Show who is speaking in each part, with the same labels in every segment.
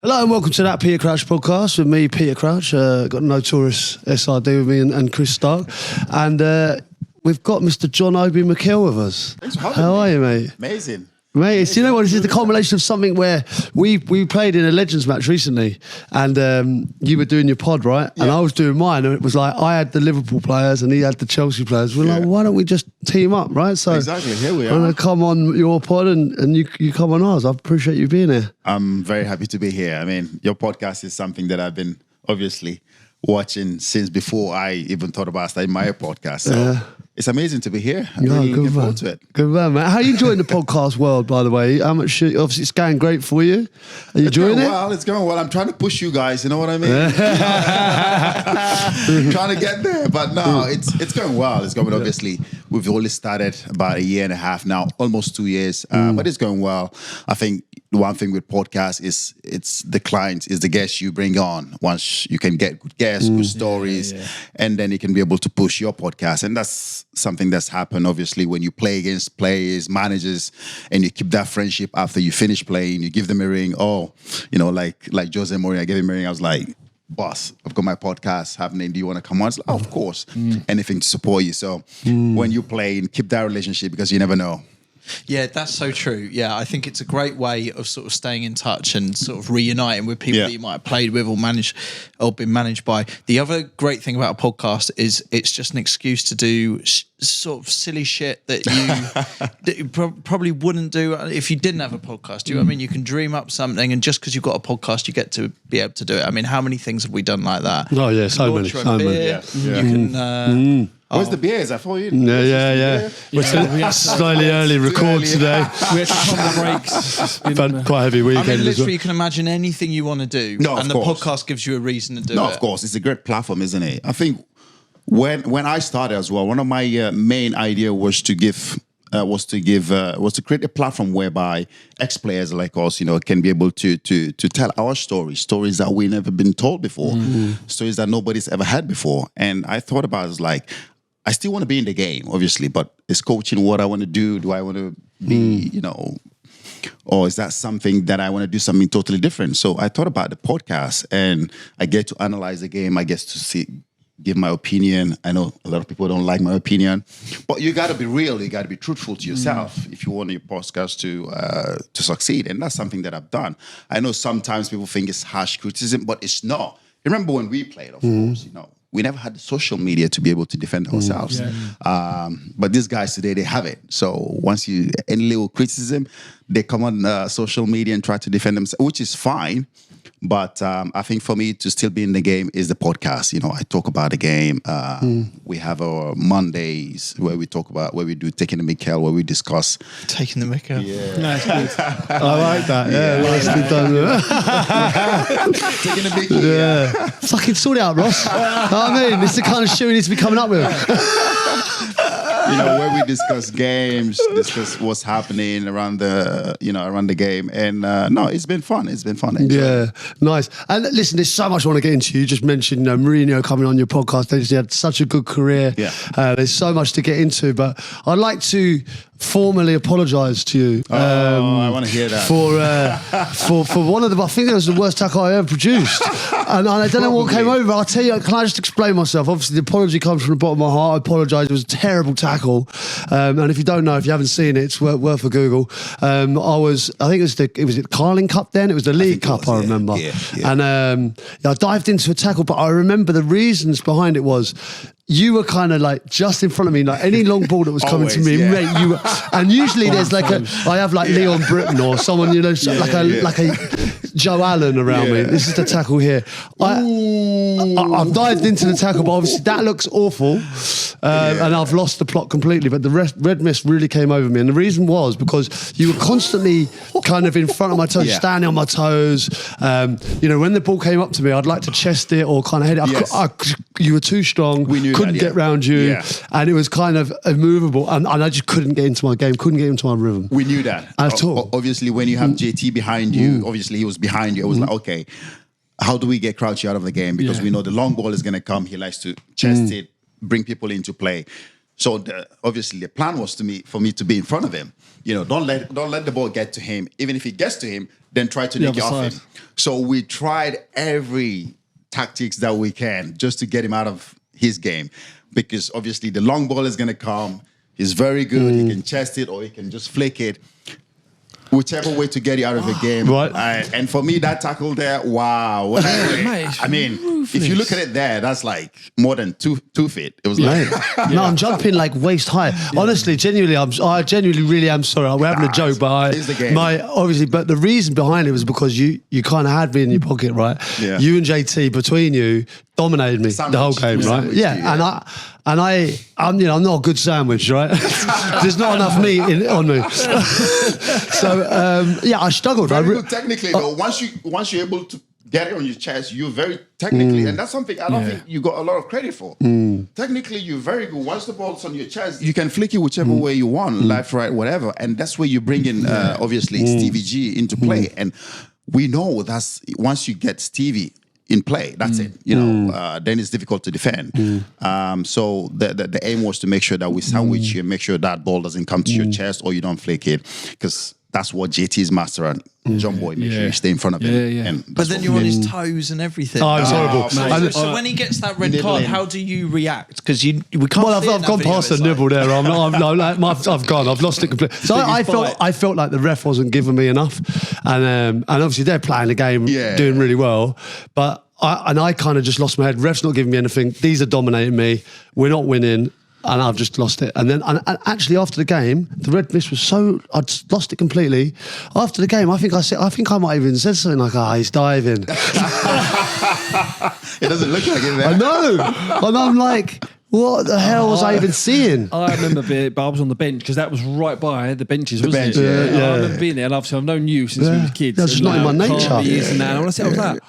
Speaker 1: Hello and welcome to that Peter Crouch podcast with me, Peter Crouch. Got Notorious SRD with me and Chris Stark. And we've got Mr. John Obi Mikel with us.
Speaker 2: Thanks for having me.
Speaker 1: How are you, mate?
Speaker 2: Amazing.
Speaker 1: Mate, you know what? This is the culmination of something where we played in a Legends match recently, and you were doing your pod, right? Yeah. And I was doing mine, and it was like I had the Liverpool players and he had the Chelsea players. We're like, why don't we just team up, right? So
Speaker 2: exactly, here we are.
Speaker 1: I'm gonna come on your pod and you come on ours. I appreciate you being here.
Speaker 2: I'm very happy to be here. I mean, your podcast is something that I've been obviously watching since before I even thought about starting my podcast. So it's amazing to be here. I'm really looking forward to it.
Speaker 1: Good man, mate. How are you enjoying the podcast world, by the way? How much? Obviously, it's going great for you. Are you enjoying it?
Speaker 2: Well, it's going well. I'm trying to push you guys. You know what I mean? Trying to get there, but no, it's going well. It's going obviously. We've only started about a year and a half now, almost 2 years, but it's going well. I think the one thing with podcasts is it's the clients, is the guests you bring on. Once you can get good guests, good stories, and then you can be able to push your podcast. And that's something that's happened, obviously, when you play against players, managers, and you keep that friendship after you finish playing. You give them a ring. Oh, you know, like Jose Mourinho, I gave him a ring. I was like, boss, I've got my podcast happening. Do you want to come on? It's like, oh, of course. Anything to support you. So when you play, and keep that relationship because you never know.
Speaker 3: Yeah, that's so true. Yeah, I think it's a great way of sort of staying in touch and sort of reuniting with people that you might have played with or been managed by. The other great thing about a podcast is it's just an excuse to do sort of silly shit that you probably wouldn't do if you didn't have a podcast. Do you know what I mean? You can dream up something, and just because you've got a podcast, you get to be able to do it. I mean, how many things have we done like that?
Speaker 1: Oh yeah, so many.
Speaker 3: You can.
Speaker 2: Where's the beers? I thought you.
Speaker 1: Yeah. We're slightly early record today.
Speaker 4: We had to pump the brakes. It's been,
Speaker 1: quite a heavy weekend.
Speaker 3: I mean, literally,
Speaker 1: as well.
Speaker 3: you can imagine anything you want to do, and the podcast gives you a reason to do it.
Speaker 2: No, of course, it's a great platform, isn't it? I think when I started as well, one of my main idea was to create a platform whereby ex-players like us, you know, can be able to tell our stories that we never been told before, stories that nobody's ever had before. And I thought about it as like, I still want to be in the game, obviously, but is coaching what I want to do? Do I want to be, you know, or is that something that I want to do something totally different? So I thought about the podcast, and I get to analyze the game. I get to give my opinion. I know a lot of people don't like my opinion, but you got to be real. You got to be truthful to yourself if you want your podcast to succeed. And that's something that I've done. I know sometimes people think it's harsh criticism, but it's not. Remember when we played, of course, you know, we never had the social media to be able to defend ourselves. But these guys today, they have it. So once any little criticism, they come on social media and try to defend themselves, which is fine. But I think for me to still be in the game is the podcast. You know, I talk about the game. We have our Mondays where we do Taking the Mikel, where we discuss.
Speaker 3: Taking the Mikel.
Speaker 2: Yeah.
Speaker 4: nice, good.
Speaker 1: I like that. Yeah, nicely done.
Speaker 2: Taking the Mikel. Yeah.
Speaker 1: Fucking sort it out, Ross. I mean, this is the kind of shit we need to be coming up with.
Speaker 2: You know, where we discuss games, discuss what's happening around the game, and no, it's been fun. It's been fun.
Speaker 1: Yeah, nice. And listen, there's so much I want to get into. You just mentioned Mourinho coming on your podcast. He had such a good career.
Speaker 2: Yeah.
Speaker 1: There's so much to get into, but I'd like to formally apologise to you.
Speaker 2: I want to hear that
Speaker 1: for one of the. I think it was the worst tackle I ever produced, and I don't know what came over. I'll tell you. Can I just explain myself? Obviously, the apology comes from the bottom of my heart. I apologise. It was a terrible tackle, and if you don't know, if you haven't seen it, it's worth a Google. I think it was the Carling Cup then. It was the League Cup. I remember, and I dived into a tackle, but I remember the reasons behind it was. You were kind of like just in front of me, like any long ball that was coming to me, mate. You were, and usually there's like I have like Leon Britton or someone, you know, like a Joe Allen around me. This is the tackle here. I've dived into the tackle, but obviously that looks awful, and I've lost the plot completely. But the red mist really came over me, and the reason was because you were constantly kind of in front of my toes, standing on my toes. You know, when the ball came up to me, I'd like to chest it or kind of head it. You were too strong.
Speaker 2: We knew
Speaker 1: couldn't get round you, and it was kind of immovable, and I just couldn't get into my game, couldn't get into my rhythm.
Speaker 2: We knew that
Speaker 1: at all.
Speaker 2: Obviously, when you have JT behind you, obviously he was behind you. It was like, okay, how do we get Crouchy out of the game? Because we know the long ball is going to come. He likes to chest it, bring people into play. So obviously the plan was for me to be in front of him. You know, don't let the ball get to him. Even if it gets to him, then try to nick it off him. So we tried every tactics that we can just to get him out of his game, because obviously the long ball is going to come. He's very good. He can chest it or he can just flick it. Whichever way to get you out of the game.
Speaker 1: Right.
Speaker 2: And for me, that tackle there, wow. I mean, if you look at it there, that's like more than 2 feet. It was like...
Speaker 1: No, I'm jumping like waist high. Yeah. Honestly, genuinely, I genuinely really am sorry. We're having a joke, but but the reason behind it was because you kind of had me in your pocket, right?
Speaker 2: Yeah.
Speaker 1: You and JT, between you, dominated me the whole game, right? Yeah, and I'm not a good sandwich, right? There's not enough meat on me. So I struggled.
Speaker 2: Very good technically, though. Once you're able to get it on your chest, you're very technically, and that's something I don't think you got a lot of credit for. Technically, you're very good. Once the ball's on your chest, you can flick it whichever way you want, left, right, whatever, and that's where you bring in obviously Stevie G into play. And we know that's once you get Stevie in play, that's it. You know, then it's difficult to defend. So the aim was to make sure that we sandwich you, make sure that ball doesn't come to your chest or you don't flick it, because that's what JT's master and John Boy make sure you stay in front of him. And
Speaker 3: but then you're on his toes and everything.
Speaker 1: Oh, it's horrible.
Speaker 3: So when he gets that red card, how do you react? Because we can't.
Speaker 1: Well, I've gone past the nibble there. I've gone. I've lost it completely. So I felt like the ref wasn't giving me enough, and obviously they're playing the game, doing really well, but I kind of just lost my head. Ref's not giving me anything. These are dominating me. We're not winning. And I've just lost it. And then, and actually, after the game, the red mist was so I'd lost it completely. After the game, I think I might have even said something like, he's diving."
Speaker 2: It doesn't look like it. Man.
Speaker 1: I know, and I'm like, what the hell was I even seeing?
Speaker 4: I remember but I was on the bench because that was right by the benches, wasn't it?
Speaker 1: Yeah.
Speaker 4: I remember being there, and obviously I've known you since we were kids.
Speaker 1: That's just not in my nature.
Speaker 4: And I was like,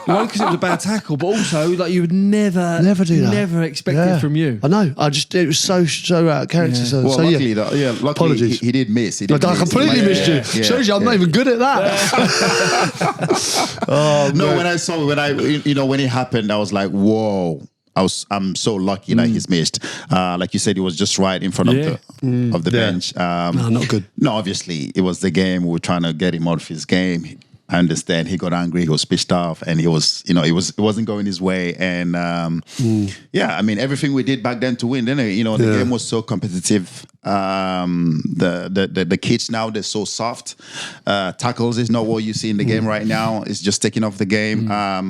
Speaker 4: one, because it was a bad tackle, but also like you would never do that. Never expect it from you.
Speaker 1: I know. It was so out of character.
Speaker 2: Yeah. Luckily,
Speaker 1: apologies.
Speaker 2: He did miss.
Speaker 1: I completely missed you. Shows you I'm not even good at that. When it happened, I was like, whoa. I'm so lucky that he's missed. Like you said, he was just right in front of the bench. No, not good. No, obviously, it was the game. We were trying to get him out of his game. I understand. He got angry. He was pissed off, and it wasn't going his way. And I mean, everything we did back then to win. Then the game was so competitive. The kids now, they're so soft. Tackles is not what you see in the game right now. It's just taking off the game.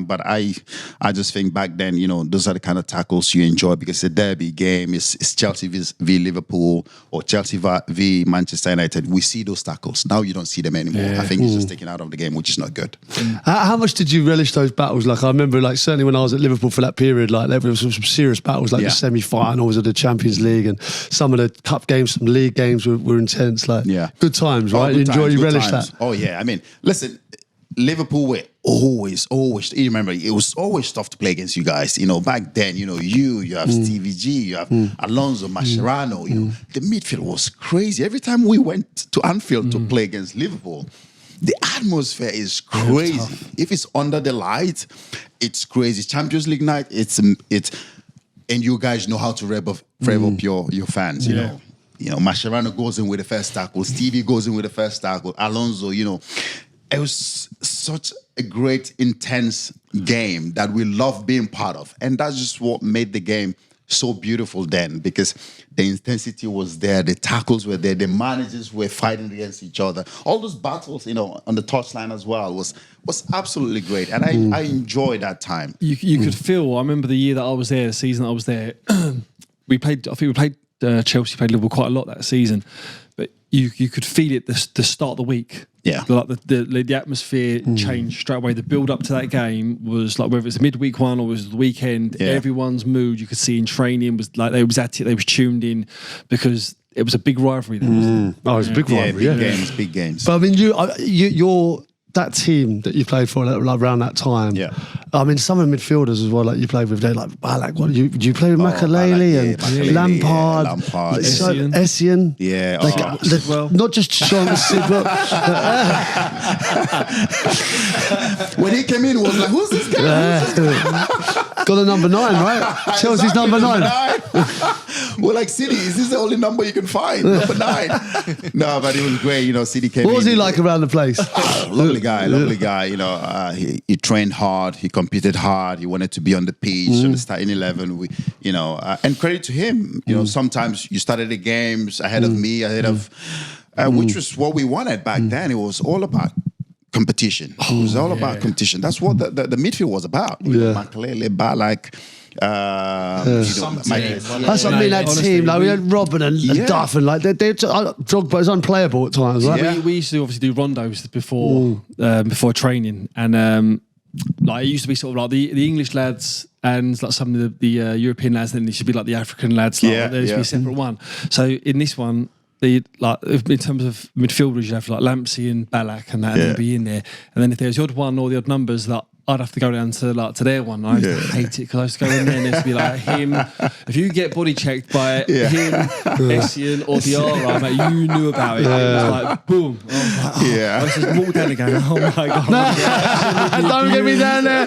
Speaker 1: But I just think back then, those are the kind of tackles you enjoy, because it's a derby game. It's Chelsea v Liverpool or Chelsea v Manchester United. We see those tackles. Now you don't see them anymore. I think it's just taken out of the game, which is not good. How much did you relish those battles? Like, I remember, like, certainly when I was at Liverpool for that period, like, there was some serious battles, like the semi-finals of the Champions League, and some of the cup games, some league games were intense. Like, good times, right? You relish that. Oh yeah, I mean, listen, Liverpool were always. You remember, it was always tough to play against you guys. Back then, you have Stevie G, you have Alonso, Mascherano. The midfield was crazy. Every time we went to Anfield to play against Liverpool, the atmosphere is crazy. If it's under the light, it's crazy. Champions League night, it's and you guys know how to rev up your fans. You know, Mascherano goes in with the first tackle. Stevie goes in with the first tackle. Alonso, it was such a great, intense game that we loved being part of, and that's just what made the game so beautiful then, because the intensity was there, the tackles were there, the managers were fighting against each other. All those battles, on the touchline as well was absolutely great, and I enjoyed that time.
Speaker 4: You could feel. I remember the year that I was there, the season that I was there. I think we played Chelsea, played Liverpool quite a lot that season, but you could feel it the start of the week. Yeah, like the atmosphere changed straight away. The build up to that game was like, whether it's a midweek one or it was the weekend, everyone's mood you could see in training was like they was at it, they was tuned in, because it was a big rivalry then, wasn't it? Oh, it was a big rivalry, big games. But I mean, you're that team that you played for around that time. Yeah, I mean, some of the midfielders as well, like you played with, like Ballack. What did you play with? Makelele and Lampard, Essien. Yeah, not just Sean Sidwell. When he came in, it was like, who's this guy? Got a number 9, right? Chelsea's number 9.
Speaker 2: We're like, City, is this the only number you can find? Number 9. No, but it was great. You know, City came in.
Speaker 1: What was he like around the place?
Speaker 2: Lovely guy. You know, he trained hard. He competed hard. He wanted to be on the pitch, on the starting 11. And credit to him. You know, sometimes you started the games ahead of me, which was what we wanted back then. It was all about competition. It was all about competition. That's what the midfield was about. Makelele, Ballack.
Speaker 1: That's what I mean. That team, like we had Robin and Duff, and like Drogba was unplayable at times. Right?
Speaker 4: We used to obviously do rondos before training, and like it used to be sort of like the English lads and like some of the European lads. Then it should be like the African lads. Like, there used to be a separate one. So in this one, in terms of midfielders, you have like Lampsey and Ballack and that, and they'd be in there. And then if there's the odd one or the odd numbers, that I'd have to go down to their one. I used to hate it because I used to go in there and there'd be like him. If you get body checked by him, Essien or Diarra, mate, you knew about it. It was like boom. I was just walk down again. Oh my god!
Speaker 1: Don't get me down there.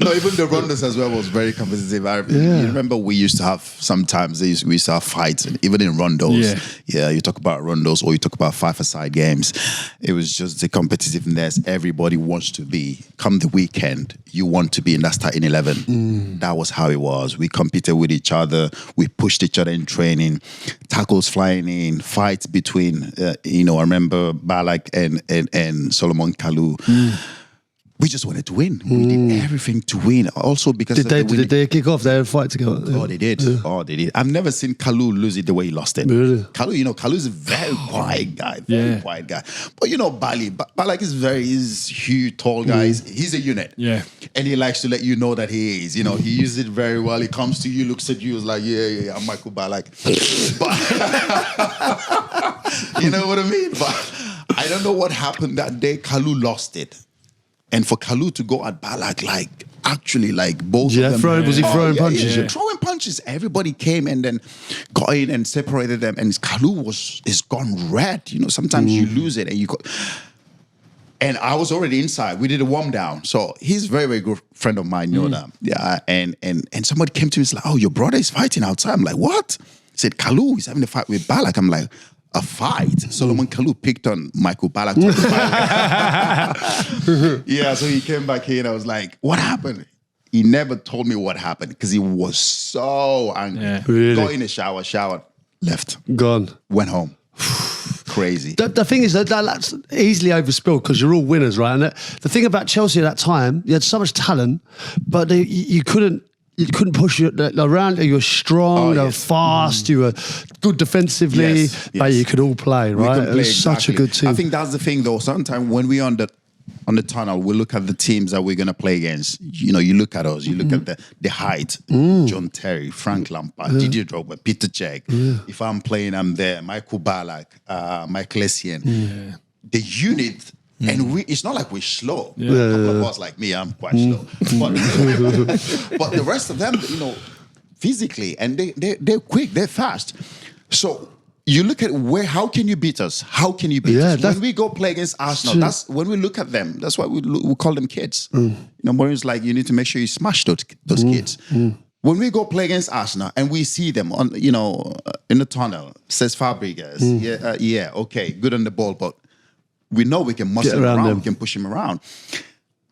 Speaker 2: No, even the rondos as well was very competitive. You remember we used to have sometimes we used to have fights, and even in rondos. You talk about rondos or you talk about 5-a-side games. It was just the competitiveness. Everybody wants to be. Come the weekend, you want to be in that starting 11. That was how it was. We competed with each other. We pushed each other in training. Tackles flying in. Fights between. I remember Ballack and Solomon Kalou. We just wanted to win. We did everything to win. Also because
Speaker 1: did they kick off? They had a fight together.
Speaker 2: Oh, they did. I've never seen Kalou lose it the way he lost it.
Speaker 1: Really?
Speaker 2: Kalou's a very quiet guy. Very quiet guy. But Ballack is huge, tall guy. He's a unit.
Speaker 4: Yeah.
Speaker 2: And he likes to let you know that he is. He uses it very well. He comes to you, looks at you, is like, yeah, I'm Michael Ballack. But you know what I mean? But I don't know what happened that day. Kalou lost it. And for Kalou to go at Ballack, both of them.
Speaker 1: Was he throwing punches?
Speaker 2: Yeah. Throwing punches. Everybody came and then got in and separated them. And Kalou is gone red. Sometimes you lose it and you go. And I was already inside. We did a warm down. So he's a very, very good friend of mine, that. Yeah. And somebody came to me and said, "Oh, your brother is fighting outside." I'm like, "What?" He said, "Kalou is having a fight with Ballack." I'm like, a fight. Solomon Kalou picked on Michael Ballack. So he came back here and I was like, "What happened?" He never told me what happened because he was so angry.
Speaker 4: Yeah.
Speaker 1: Really?
Speaker 2: Got in the shower, left.
Speaker 1: Gone.
Speaker 2: Went home. Crazy.
Speaker 1: The thing is that's easily overspilled because you're all winners, right? And the thing about Chelsea at that time, you had so much talent, but you couldn't push you around. You were strong, you were fast, you were good defensively, but you could all play, right? It was such a good team.
Speaker 2: I think that's the thing, though. Sometimes when we're on the tunnel, we look at the teams that we're going to play against. You look at us, you look at the height. John Terry, Frank Lampard, Didier Drogba, Peter Cech. If I'm playing, I'm there. Michael Ballack, Michael Essien. The unit... And it's not like we're slow. A couple of us like me, I'm quite slow. But the rest of them, physically, and they're quick, they're fast. So you look at how can you beat us? How can you beat us? When we go play against Arsenal, that's when we look at them. That's why we call them kids. Mourinho's like, you need to make sure you smash those kids. When we go play against Arsenal and we see them on, in the tunnel, says Fabregas, okay, good on the ball, but we know we can muscle him around, we can push him around.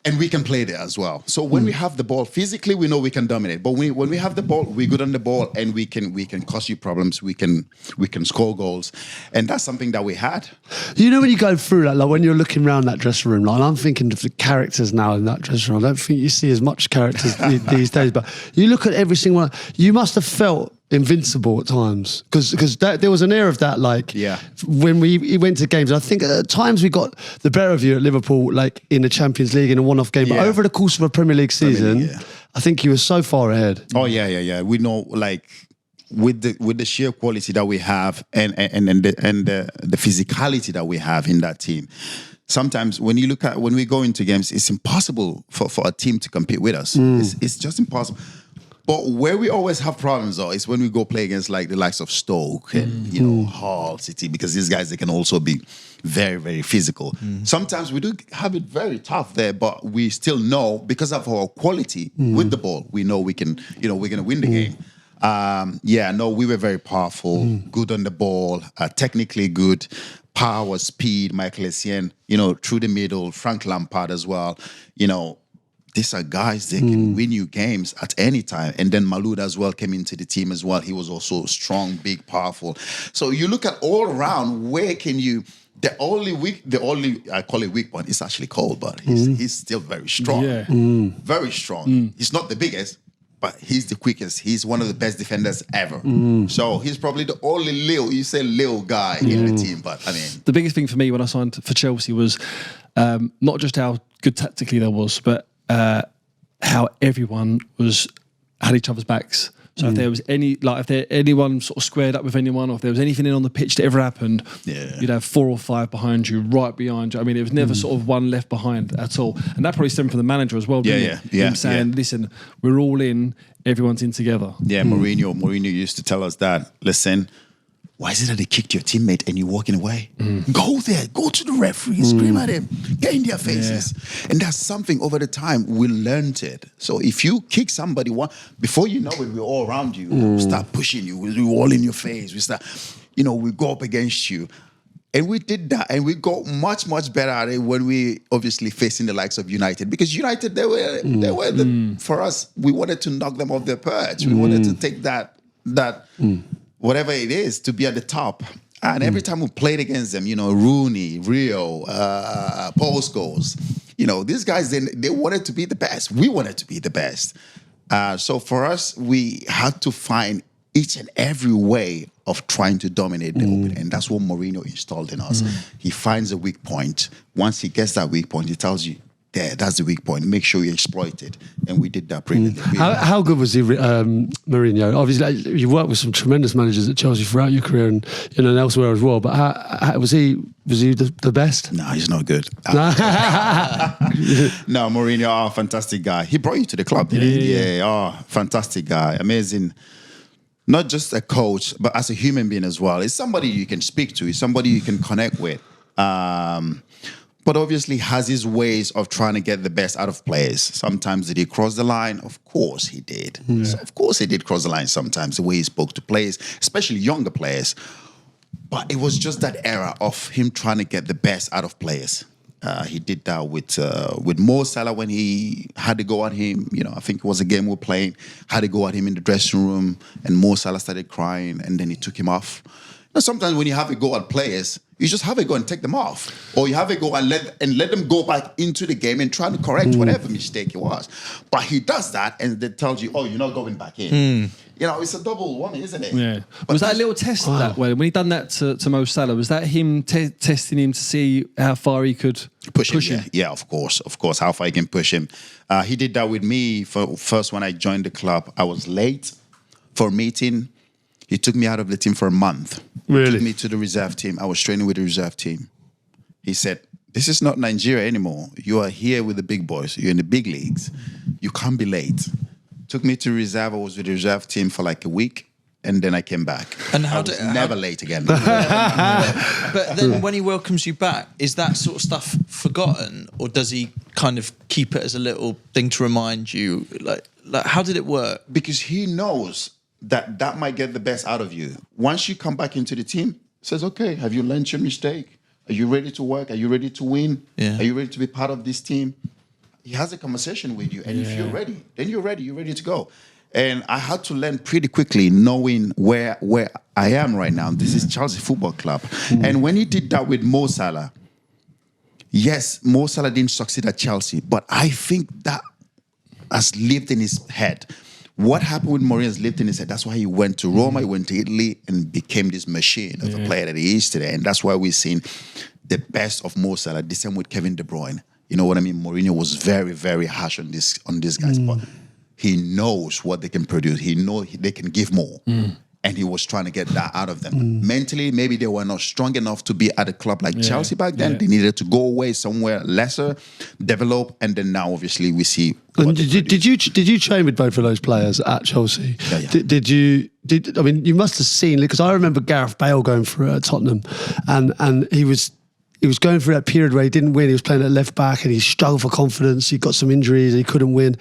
Speaker 2: And we can play there as well. So when we have the ball, physically, we know we can dominate. But when we have the ball, we're good on the ball and we can cause you problems. We can score goals. And that's something that we had.
Speaker 1: When you go through that, like when you're looking around that dressing room, like I'm thinking of the characters now in that dressing room. I don't think you see as much characters these days, but you look at every single one. You must have felt invincible at times because there was an air of that when we went to games. I think at times we got the better of you at Liverpool, like in the Champions League in a one-off game, but over the course of a Premier League season, I think you were so far ahead.
Speaker 2: Oh yeah. We know with the sheer quality that we have and the physicality that we have in that team. Sometimes when we go into games, it's impossible for a team to compete with us. It's just impossible. But where we always have problems, though, is when we go play against the likes of Stoke and Hull City, because these guys, they can also be very, very physical. Sometimes we do have it very tough there, but we still know because of our quality with the ball, we know we can, we're going to win the game. We were very powerful, good on the ball, technically good, power, speed, Michael Essien, through the middle, Frank Lampard as well. These are guys that can win you games at any time. And then Malouda as well came into the team as well. He was also strong, big, powerful. So you look at all around, where can you... The only I call it weak point, is actually Cole, but he's still very strong. Yeah. Very strong. He's not the biggest, but he's the quickest. He's one of the best defenders ever. So he's probably the only little guy in the team. But I mean,
Speaker 4: the biggest thing for me when I signed for Chelsea was not just how good tactically there was, but how everyone had each other's backs. So if there was anyone sort of squared up with anyone, or if there was anything in on the pitch that ever happened, you'd have 4 or 5 behind you, right behind you. I mean, it was never sort of one left behind at all. And that probably stemmed from the manager as well, didn't it? Him saying, listen, we're all in, everyone's in together.
Speaker 2: Yeah, Mourinho used to tell us that, listen, why is it that they kicked your teammate and you're walking away? Go there, go to the referee, scream at him, get in their faces. And that's something over the time we learned it. So if you kick somebody, before you know it, we're all around you. We start pushing you, we're all in your face. We start, we go up against you. And we did that, and we got much, much better at it when we obviously facing the likes of United. Because United, they were for us, we wanted to knock them off their perch. We wanted to take that whatever it is, to be at the top. And every time we played against them, Rooney, Rio, Paul Scholes, these guys, they wanted to be the best. We wanted to be the best. So for us, we had to find each and every way of trying to dominate the opening. And that's what Mourinho installed in us. He finds a weak point. Once he gets that weak point, he tells you, that's the weak point. Make sure you exploit it. And we did that brilliantly.
Speaker 1: How good was he, Mourinho? Obviously, you worked with some tremendous managers at Chelsea throughout your career and elsewhere as well. But how was he the best?
Speaker 2: No, he's not good. No, Mourinho, fantastic guy. He brought you to the club, didn't he? Yeah, fantastic guy. Amazing. Not just a coach, but as a human being as well. It's somebody you can speak to. It's somebody you can connect with. But obviously has his ways of trying to get the best out of players. Sometimes did he cross the line? Of course he did. So of course he did cross the line sometimes, the way he spoke to players, especially younger players. But it was just that era of him trying to get the best out of players. He did that with Mo Salah when he had to go at him. I think it was a game we were playing, had to go at him in the dressing room, and Mo Salah started crying, and then he took him off. Sometimes when you have a go at players, you just have a go and take them off. Or you have a go and let them go back into the game and try to correct whatever mistake it was. But he does that and then tells you, you're not going back in. It's a double one, isn't it?
Speaker 4: Yeah. But was that a little test that way? When he done that to Mo Salah, was that him testing him to see how far he could push him?
Speaker 2: Yeah, of course, how far he can push him. He did that with me. First, when I joined the club, I was late for a meeting. He took me out of the team for a month.
Speaker 1: Really?
Speaker 2: He took me to the reserve team. I was training with the reserve team. He said, this is not Nigeria anymore. You are here with the big boys. You're in the big leagues. You can't be late. Took me to reserve. I was with the reserve team for like a week. And then I came back.
Speaker 3: And
Speaker 2: never late again.
Speaker 3: But then when he welcomes you back, is that sort of stuff forgotten? Or does he kind of keep it as a little thing to remind you? Like how did it work?
Speaker 2: Because he knows that might get the best out of you. Once you come back into the team, says, okay, have you learned your mistake? Are you ready to work? Are you ready to win?
Speaker 3: Yeah.
Speaker 2: Are you ready to be part of this team? He has a conversation with you. And if you're ready, then you're ready. You're ready to go. And I had to learn pretty quickly, knowing where I am right now. This is Chelsea Football Club. And when he did that with Mo Salah, yes, Mo Salah didn't succeed at Chelsea, but I think that has lived in his head. What happened with Mourinho has lived in his head. That's why he went to Roma, he went to Italy, and became this machine of a player that he is today. And that's why we've seen the best of Mo Salah. The same with Kevin De Bruyne. You know what I mean? Mourinho was very, very harsh on these guys, but he knows what they can produce. He knows they can give more. And he was trying to get that out of them. Mentally, maybe they were not strong enough to be at a club like Chelsea back then. They needed to go away somewhere lesser, develop, and then now obviously we see.
Speaker 1: And did you train with both of those players at Chelsea?
Speaker 2: Yeah.
Speaker 1: I mean, you must have seen, because I remember Gareth Bale going through at Tottenham, and he was he was going through that period where he didn't win. He was playing at left back and he struggled for confidence. He got some injuries. He couldn't win.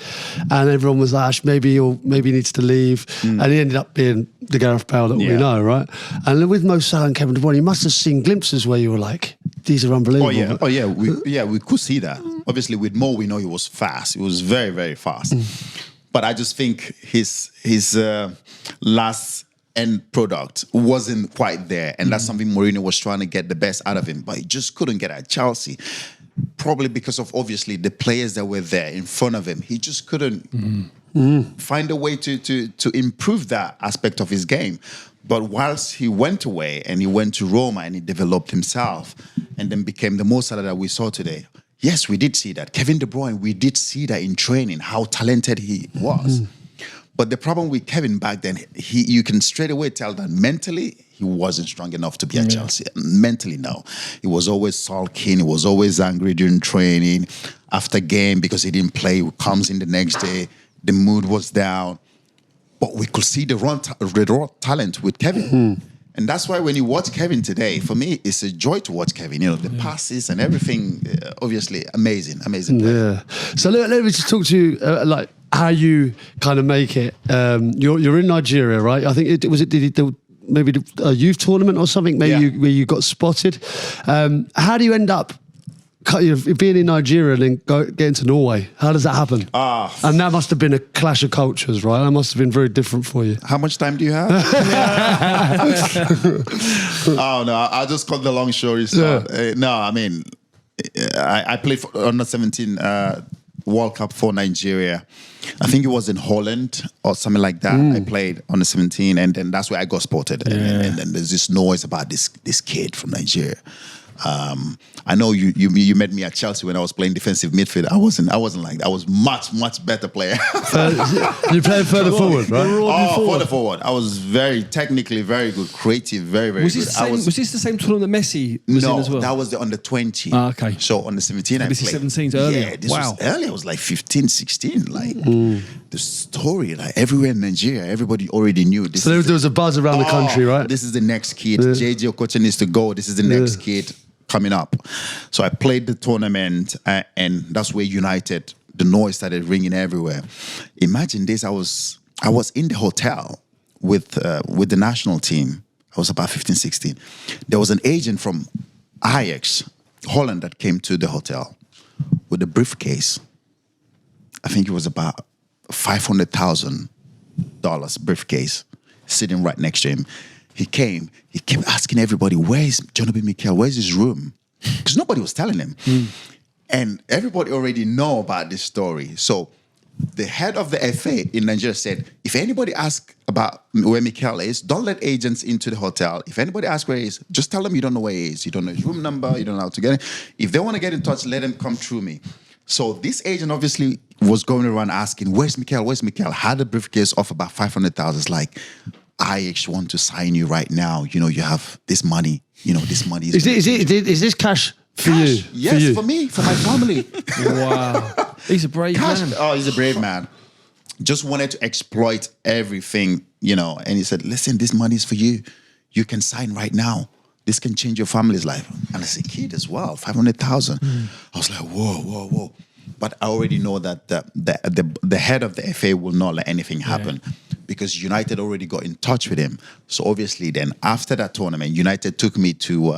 Speaker 1: And everyone was like, maybe he needs to leave. And he ended up being the Gareth Bale that we know, right? And with Mo Salah and Kevin De Bruyne, you must have seen glimpses where you were like, these are unbelievable.
Speaker 2: We could see that. Obviously, with Mo, we know he was fast. He was very, very fast. But I just think his last end product wasn't quite there. And that's something Mourinho was trying to get the best out of him. But he just couldn't get at Chelsea. Probably because of, obviously, the players that were there in front of him. He just couldn't find a way to improve that aspect of his game. But whilst he went away and he went to Roma and he developed himself and then became the Mo Salah that we saw today, yes, we did see that. Kevin De Bruyne, we did see that in training, how talented he was. But the problem with Kevin back then, you can straight away tell that mentally, he wasn't strong enough to be at Chelsea. Mentally, no. He was always sulking. He was always angry during training. After game, because he didn't play, he comes in the next day, the mood was down. But we could see the raw talent with Kevin. And that's why when you watch Kevin today, for me, it's a joy to watch Kevin. You know, the passes and everything, obviously, amazing player.
Speaker 1: Yeah. So let me just talk to you, like, how you kind of make it. You're in Nigeria, right? I think maybe a youth tournament or something, maybe where you got spotted. How do you end up being in Nigeria and then getting to Norway? How does that happen? And that must have been a clash of cultures, right? That must have been very different for you.
Speaker 2: How much time do you have? Oh, no, I'll just cut the long story short. No, I mean, I played for under 17 World Cup for Nigeria. I think it was in Holland or something like that. I played under 17, and then that's where I got spotted. And then there's this noise about this kid from Nigeria. I know you met me at Chelsea when I was playing defensive midfield. I wasn't like that. I was much better player.
Speaker 1: You played further forward, right?
Speaker 2: Further forward. I was technically very good, creative, very good.
Speaker 4: Was this the same tournament that Messi was in as well?
Speaker 2: That was the under 20.
Speaker 4: Okay.
Speaker 2: So under 17 I played.
Speaker 4: 17's earlier.
Speaker 2: Yeah, this was early. I was like 15, 16. Like the story, like everywhere in Nigeria, everybody already knew this.
Speaker 1: So there was a buzz around the country, right?
Speaker 2: This is the next kid. JJ Okocha needs to go. This is the next kid coming up. So I played the tournament, and that's where United, the noise started ringing everywhere. Imagine this, I was in the hotel with the national team. I was about 15, 16. There was an agent from Ajax, Holland, that came to the hotel with a briefcase. I think it was about $500,000 briefcase sitting right next to him. He came, he kept asking everybody, where's John Obi Mikel? Where's his room? Because nobody was telling him. And everybody already know about this story. So the head of the FA in Nigeria said, if anybody asks about where Mikel is, don't let agents into the hotel. If anybody asks where he is, just tell them you don't know where he is. You don't know his room number. You don't know how to get it. If they want to get in touch, let them come through me. So this agent obviously was going around asking, where's Mikel? Where's Mikel? Had a briefcase of about 500,000. It's like, I actually want to sign you right now. You know, you have this money. You know, this money is
Speaker 1: this cash for you?
Speaker 2: Yes, for me, for my family.
Speaker 4: Wow. He's a brave man.
Speaker 2: Oh, he's a brave man. Just wanted to exploit everything, you know. And he said, listen, this money is for you. You can sign right now. This can change your family's life. And as a kid as well, 500,000. I was like, whoa. But I already know that the head of the FA will not let anything happen. Because United already got in touch with him. So obviously then after that tournament, United took me to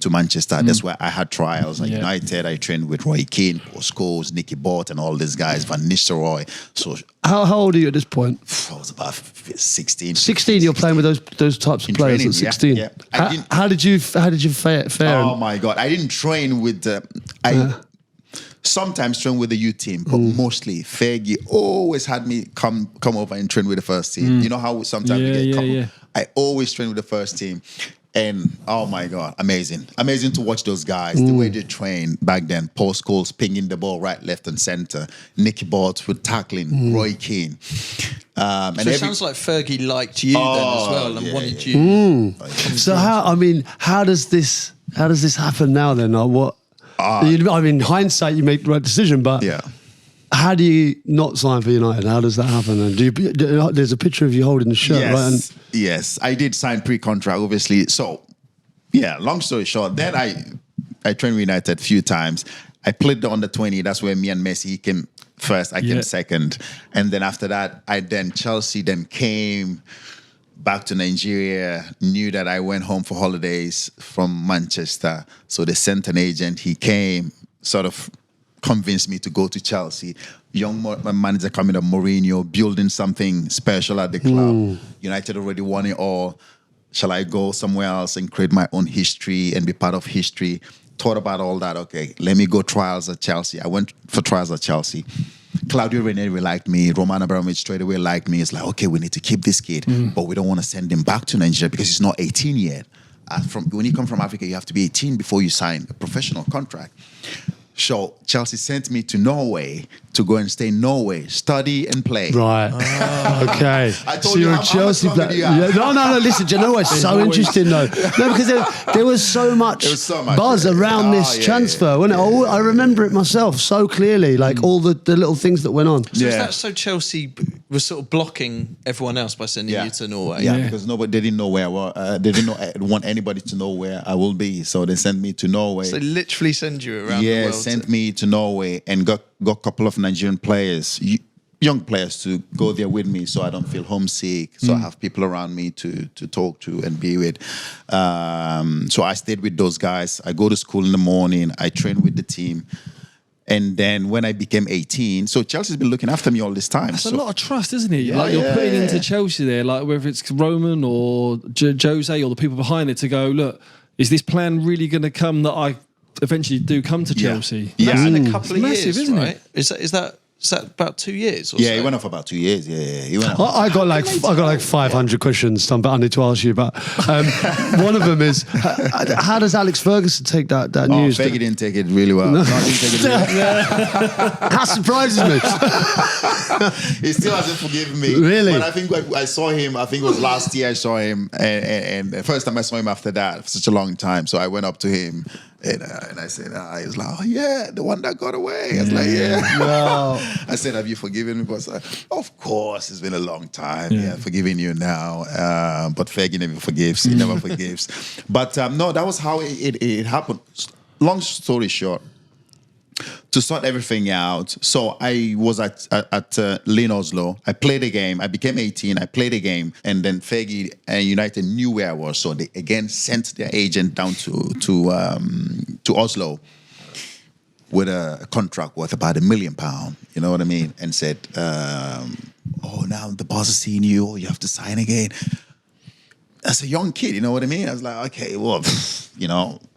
Speaker 2: Manchester. That's where I had trials at United. I trained with Roy Keane, Paul Scholes, Nicky Butt, and all these guys, Van Nistelrooy. So
Speaker 1: how old are you at this point?
Speaker 2: I was about 16.
Speaker 1: 16, you're playing with those types of players at 16.
Speaker 2: Yeah.
Speaker 1: How did you fare?
Speaker 2: Oh my God. I didn't train with sometimes train with the youth team, but mostly Fergie always had me come over and train with the first team. You know how sometimes we get couple. I always train with the first team. And oh my God, amazing to watch those guys, the way they train back then. Paul Scholes pinging the ball right, left, and center. Nicky Butt with tackling, Roy Keane.
Speaker 3: So it sounds like Fergie liked you then as well and wanted you.
Speaker 1: So how does this happen now then? Or what? I mean, hindsight, you make the right decision, but how do you not sign for United? How does that happen? And there's a picture of you holding the shirt, right? And
Speaker 2: yes, I did sign pre-contract, obviously. So, yeah, long story short, then I trained with United a few times. I played the under-20. That's where me and Messi came first. I came second. And then after that, Chelsea then came back to Nigeria, knew that I went home for holidays from Manchester. So they sent an agent. He came, sort of convinced me to go to Chelsea. Young manager coming up, Mourinho, building something special at the club. United already won it all. Shall I go somewhere else and create my own history and be part of history? Thought about all that. Okay, let me go trials at Chelsea. I went for trials at Chelsea. Claudio Ranieri liked me. Roman Abramovich straight away liked me. It's like, okay, we need to keep this kid, but we don't want to send him back to Nigeria because he's not 18 yet. When you come from Africa, you have to be 18 before you sign a professional contract. So Chelsea sent me to Norway to go and stay in Norway, study and play.
Speaker 1: Right. Okay.
Speaker 2: I told
Speaker 1: so
Speaker 2: you
Speaker 1: you're
Speaker 2: how
Speaker 1: a Chelsea
Speaker 2: much
Speaker 1: player.
Speaker 2: longer do you have?
Speaker 1: Yeah, no. Listen, do you know what's so interesting though? No, because there was so much buzz around this transfer, wasn't it? I remember it myself so clearly, like all the little things that went on.
Speaker 3: So is that so Chelsea was sort of blocking everyone else by sending you to Norway?
Speaker 2: Yeah, because they didn't know where I was. They didn't want anybody to know where I will be, so they sent me to Norway.
Speaker 3: So they literally send you around the world.
Speaker 2: Sent me to Norway and got a couple of Nigerian players, young players, to go there with me so I don't feel homesick, so I have people around me to talk to and be with. So I stayed with those guys. I go to school in the morning. I train with the team. And then when I became 18, so Chelsea's been looking after me all this time.
Speaker 4: That's a lot of trust, isn't it? Like you're putting into Chelsea there, like whether it's Roman or Jose or the people behind it to go, look, is this plan really going to come that I eventually do come to Chelsea?
Speaker 3: Yeah, that's in a couple of
Speaker 4: massive,
Speaker 3: years,
Speaker 4: isn't
Speaker 3: right?
Speaker 4: It?
Speaker 3: Is that about 2 years? Or
Speaker 2: Yeah,
Speaker 3: so?
Speaker 2: he went off about 2 years. Yeah. He went off.
Speaker 1: I got like 500 questions, but I need to ask you about. One of them is, how does Alex Ferguson take that news?
Speaker 2: Fergie didn't take it really well. No, he didn't take it really well.
Speaker 1: That surprises me.
Speaker 2: He still hasn't forgiven me.
Speaker 1: Really?
Speaker 2: But I think I saw him, I think it was last year I saw him, and the first time I saw him after that, for such a long time. So I went up to him, and I said, he was like, oh yeah, the one that got away. I was like, yeah.
Speaker 1: Wow.
Speaker 2: I said, have you forgiven me? But of course, it's been a long time. Yeah, forgiving you now. But Fergie never forgives. He never forgives. But no, that was how it happened. Long story short, to sort everything out. So I was at Lyn Oslo. I played a game. I became 18. I played a game. And then Fergie and United knew where I was. So they again sent their agent down to Oslo with a contract worth about £1 million. You know what I mean? And said, now the boss is seeing you. You have to sign again. As a young kid, you know what I mean? I was like, okay, well,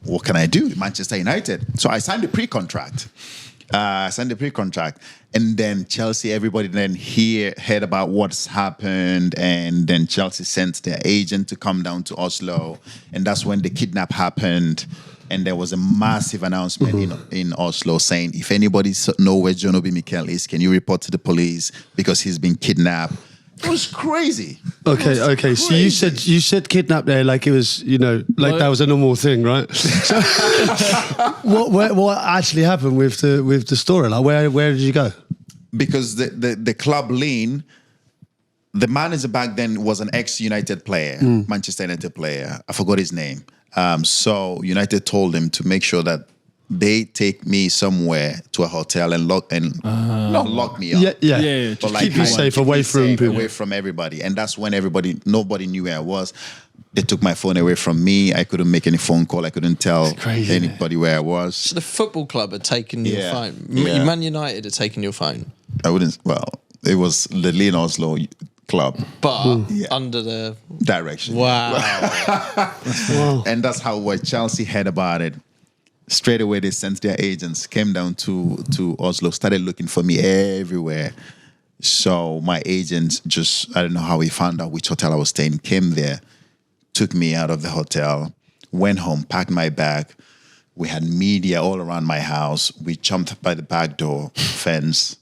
Speaker 2: what can I do? Manchester United. So I signed the pre-contract. And then Chelsea, everybody then heard about what's happened. And then Chelsea sent their agent to come down to Oslo. And that's when the kidnap happened. And there was a massive announcement in Oslo saying, if anybody knows where John Obi Mikel is, can you report to the police because he's been kidnapped? It was crazy.
Speaker 1: Okay. Crazy. So you said kidnap there like it was, that was a normal thing, right? So what actually happened with the story? Like where did you go?
Speaker 2: Because the club Lyn, the manager back then was an ex-United player, Manchester United player. I forgot his name. So United told him to make sure that they take me somewhere to a hotel and lock me up.
Speaker 1: Yeah.
Speaker 2: But
Speaker 1: keep you safe away
Speaker 2: from everybody. And that's when nobody knew where I was. They took my phone away from me. I couldn't make any phone call. I couldn't tell anybody where I was.
Speaker 3: So the football club had taken your phone.
Speaker 2: Yeah.
Speaker 3: Man United had taken your phone.
Speaker 2: It was the Lyn Oslo club.
Speaker 3: But under the
Speaker 2: direction.
Speaker 3: Wow.
Speaker 2: And that's how Chelsea heard about it. Straight away, they sent their agents, came down to Oslo, started looking for me everywhere. So my agent I don't know how he found out which hotel I was staying, came there, took me out of the hotel, went home, packed my bag. We had media all around my house. We jumped by the back door fence.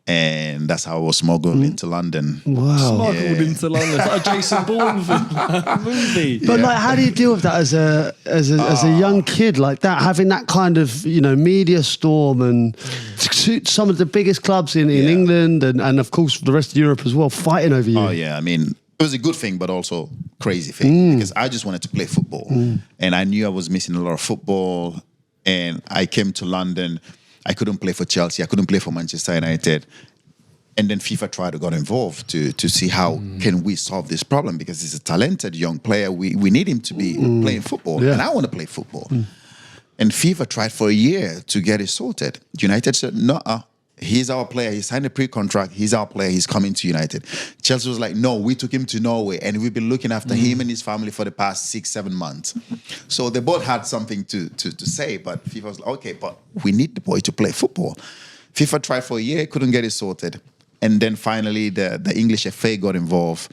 Speaker 2: And that's how I was smuggled into London.
Speaker 1: Wow.
Speaker 4: Smuggled into London. It's like a Jason Bourne movie.
Speaker 1: But how do you deal with that as a young kid like that, having that kind of, media storm and some of the biggest clubs in England and of course the rest of Europe as well fighting over you?
Speaker 2: Oh, yeah. I mean, it was a good thing, but also crazy thing because I just wanted to play football. And I knew I was missing a lot of football. and I came to London. I couldn't play for Chelsea. I couldn't play for Manchester United. And then FIFA tried to get involved to see how can we solve this problem, because he's a talented young player. We need him to be playing football, and I want to play football. And FIFA tried for a year to get it sorted. United said, no, he's our player. He signed a pre-contract. He's our player. He's coming to United. Chelsea was like, no, we took him to Norway, and we've been looking after him and his family for the past 6-7 months. So they both had something to say, but FIFA was like, okay, but we need the boy to play football. FIFA tried for a year, couldn't get it sorted. And then finally, the English FA got involved,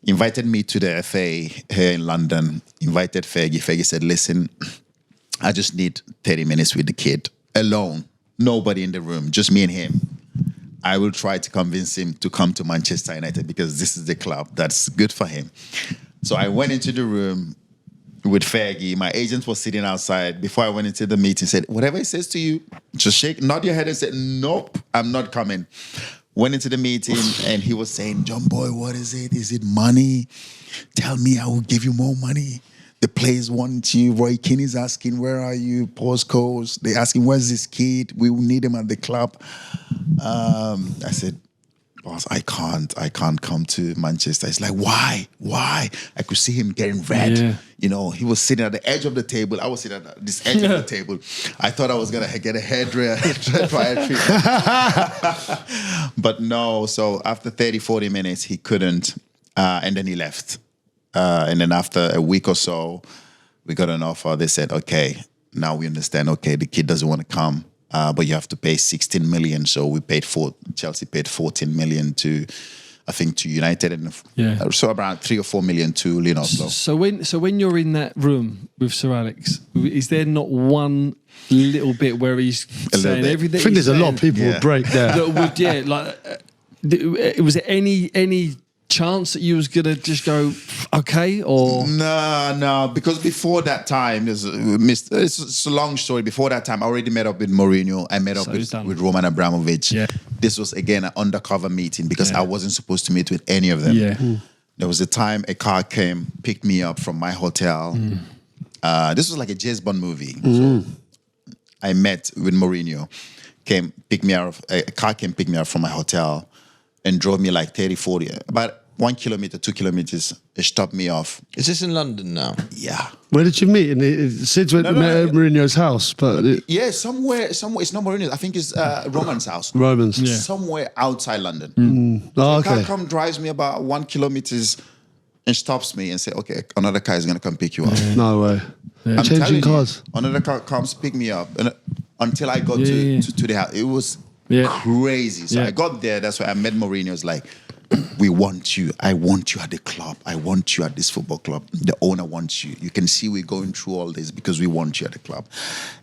Speaker 2: invited me to the FA here in London, invited Fergie. Fergie said, listen, I just need 30 minutes with the kid, alone. Nobody in the room, just me and him. I will try to convince him to come to Manchester United because this is the club that's good for him. So I went into the room with Fergie. My agent was sitting outside. Before I went into the meeting, said, whatever he says to you, just nod your head and say, nope, I'm not coming. Went into the meeting and he was saying, John boy, what is it? Is it money? Tell me, I will give you more money. The players want you. Roy Keane is asking, where are you? Postcodes. They're asking, where's this kid? We will need him at the club. I said, boss, I can't come to Manchester. It's like, why? I could see him getting red.
Speaker 4: Yeah.
Speaker 2: You know, he was sitting at the edge of the table. I was sitting at this edge of the table. I thought I was going to get a hair dryer treatment. But no, so after 30, 40 minutes, he couldn't. And then he left. And then after a week or so, we got an offer. They said, okay, now we understand, okay, the kid doesn't want to come. But you have to pay 16 million. So Chelsea paid 14 million to United, and so around 3 or 4 million to Lyon Oslo.
Speaker 4: So when you're in that room with Sir Alex, is there not one little bit where he's saying everything?
Speaker 1: I think there's a lot of people would break there.
Speaker 4: That would, was there any chance that you was gonna just go okay, or
Speaker 2: no, because before that time, it's a long story. Before that time, I already met up with Mourinho. I met up with Roman Abramovich. Yeah. This was again an undercover meeting because I wasn't supposed to meet with any of them. Yeah. There was a time a car came, picked me up from my hotel. This was like a James Bond movie. So I met with Mourinho. A car came pick me up from my hotel and drove me like 30, 40, about 1 kilometer, 2 kilometers. It stopped me off.
Speaker 3: Is this in London now?
Speaker 2: Yeah.
Speaker 1: Where did you meet? Sid's went to Mourinho's house, but
Speaker 2: somewhere. It's not Mourinho's. I think it's Roman's house.
Speaker 1: Roman's,
Speaker 2: somewhere outside London.
Speaker 1: Oh, okay.
Speaker 2: The car drives me about 1 kilometer and stops me and say, "Okay, another car is going to come pick you up."
Speaker 1: No way.
Speaker 2: I'm
Speaker 1: Changing cars.
Speaker 2: Another car comes pick me up, and until I got to the house, it was crazy. So I got there. That's why I met Mourinho. It's like, we want you. I want you at the club. I want you at this football club. The owner wants you. You can see we're going through all this because we want you at the club.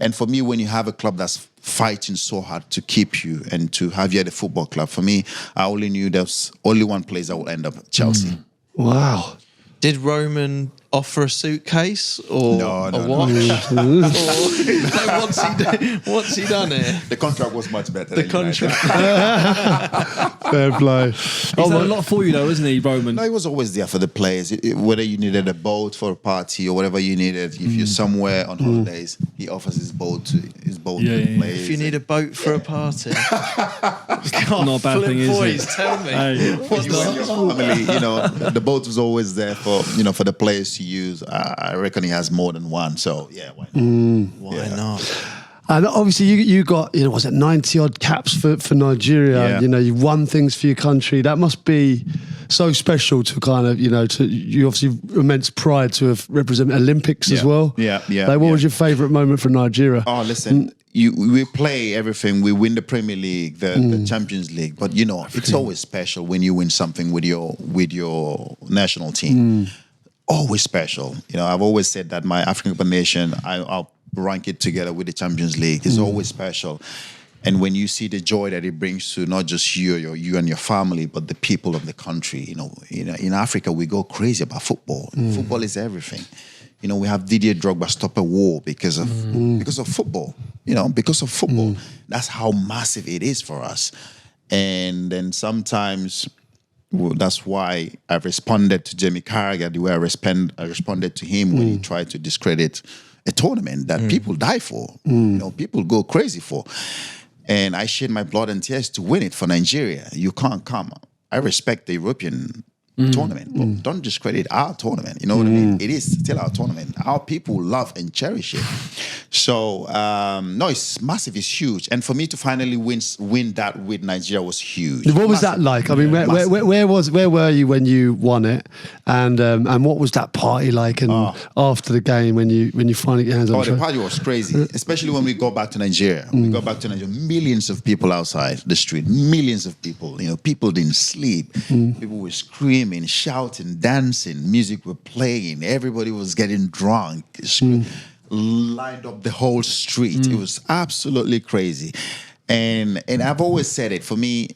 Speaker 2: And for me, when you have a club that's fighting so hard to keep you and to have you at the football club, for me, I only knew there's only one place that will end up at Chelsea.
Speaker 1: Wow.
Speaker 3: Did Roman offer a suitcase or a watch? What's he done here?
Speaker 2: The contract was much better.
Speaker 3: The contract.
Speaker 1: Fair play.
Speaker 4: He's done a lot for you though, isn't he, Roman?
Speaker 2: No, he was always there for the players. Whether you needed a boat for a party or whatever you needed, if you're somewhere on holidays, he offers his boat to the players.
Speaker 3: If you need a boat for a party,
Speaker 4: not a bad thing,
Speaker 3: boys,
Speaker 4: is it?
Speaker 3: tell me.
Speaker 2: When your family, the boat was always there for the players to use. I reckon he has more than one. So yeah, why not?
Speaker 3: Why not?
Speaker 1: And obviously you got, was it 90 odd caps for Nigeria?
Speaker 2: Yeah.
Speaker 1: You've won things for your country. That must be so special to kind of, you obviously immense pride to have represented Olympics as well.
Speaker 2: Yeah.
Speaker 1: Like, what was your favourite moment for Nigeria?
Speaker 2: Oh, listen, we play everything. We win the Premier League, the Champions League, but it's always special when you win something with your national team. Always special. I've always said that my African Cup of Nation, I'll rank it together with the Champions League. It's always special. And when you see the joy that it brings to not just you and your family, but the people of the country, in Africa, we go crazy about football. Football is everything. We have Didier Drogba stop a war because of football. Because of football. That's how massive it is for us. And then sometimes that's why I responded to Jamie Carragher the way I responded to him when he tried to discredit a tournament that people die for. You know, people go crazy for. And I shed my blood and tears to win it for Nigeria. You can't come. I respect the European tournament, but don't discredit our tournament. You know what I mean? It is still our tournament. Our people love and cherish it. So no, it's massive. It's huge. And for me to finally win that with Nigeria was huge.
Speaker 1: What was that like? I mean, where were you when you won it, and what was that party like? And after the game, when you finally get your hands on
Speaker 2: the party was crazy, especially when we got back to Nigeria. We got back to Nigeria, millions of people outside the street, millions of people. You know, people didn't sleep. People were screaming, shouting, dancing, music were playing, everybody was getting drunk, lined up the whole street. It was absolutely crazy. And I've always said it, for me,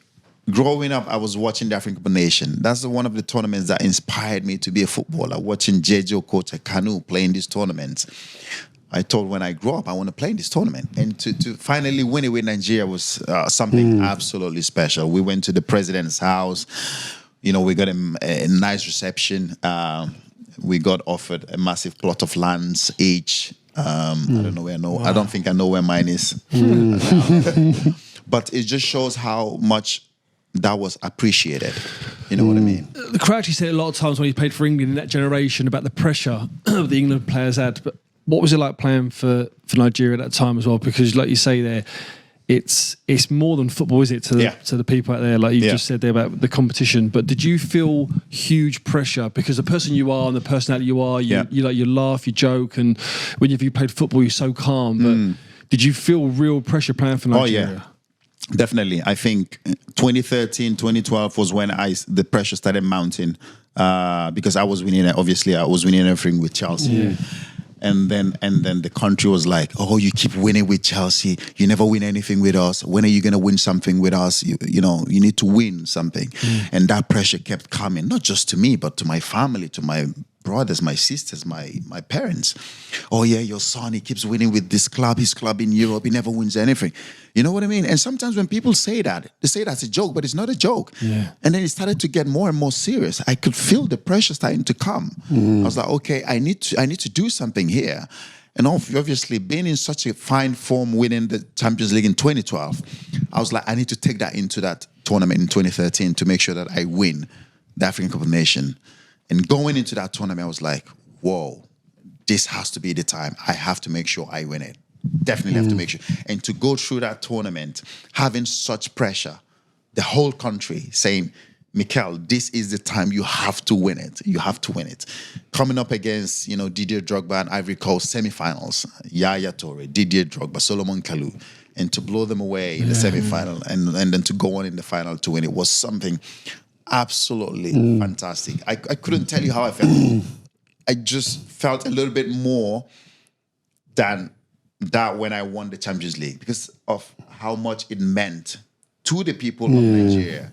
Speaker 2: growing up, I was watching the African Cup of Nations. That's one of the tournaments that inspired me to be a footballer, watching JJ Okocha, Kalou playing these tournaments. I told when I grow up, I want to play in this tournament. And to finally win it with Nigeria was something absolutely special. We went to the president's house. You know, we got a nice reception. We got offered a massive plot of lands each. I don't know where. I don't think I know where mine is. But it just shows how much that was appreciated. You know what I mean?
Speaker 4: The Crouchy said a lot of times when he played for England in that generation about the pressure the England players had. But what was it like playing for Nigeria at that time as well? Because, like you say there, it's more than football, is it, to the people out there, like you just said there about the competition. But did you feel huge pressure because the person you are and the personality you are, you laugh, you joke, and when you played football, you're so calm. But did you feel real pressure playing for Nigeria?
Speaker 2: Oh, yeah. Definitely. I think 2013, 2012 was when the pressure started mounting because I was winning. Obviously, I was winning everything with Chelsea. Yeah. And then the country was like, oh, you keep winning with Chelsea. You never win anything with us. When are you going to win something with us? You know, you need to win something. And that pressure kept coming, not just to me, but to my family, to my brothers, my sisters, my parents. Oh, yeah, your son, he keeps winning with this club, his club in Europe. He never wins anything. You know what I mean? And sometimes when people say that, they say that's a joke, but it's not a joke. Yeah. And then it started to get more and more serious. I could feel the pressure starting to come. I was like, okay, I need to do something here. And obviously, being in such a fine form, winning the Champions League in 2012, I was like, I need to take that into that tournament in 2013 to make sure that I win the African Cup of Nations. And going into that tournament, I was like, whoa, this has to be the time. I have to make sure I win it. Definitely have to make sure. And to go through that tournament, having such pressure, the whole country saying, Mikel, this is the time you have to win it. You have to win it. Coming up against, Didier Drogba and Ivory Coast semifinals, Yaya Toure, Didier Drogba, Solomon Kalou, and to blow them away in the semifinal and then to go on in the final to win it was something absolutely fantastic. I couldn't tell you how I felt. I just felt a little bit more than that when I won the Champions League because of how much it meant to the people of Nigeria.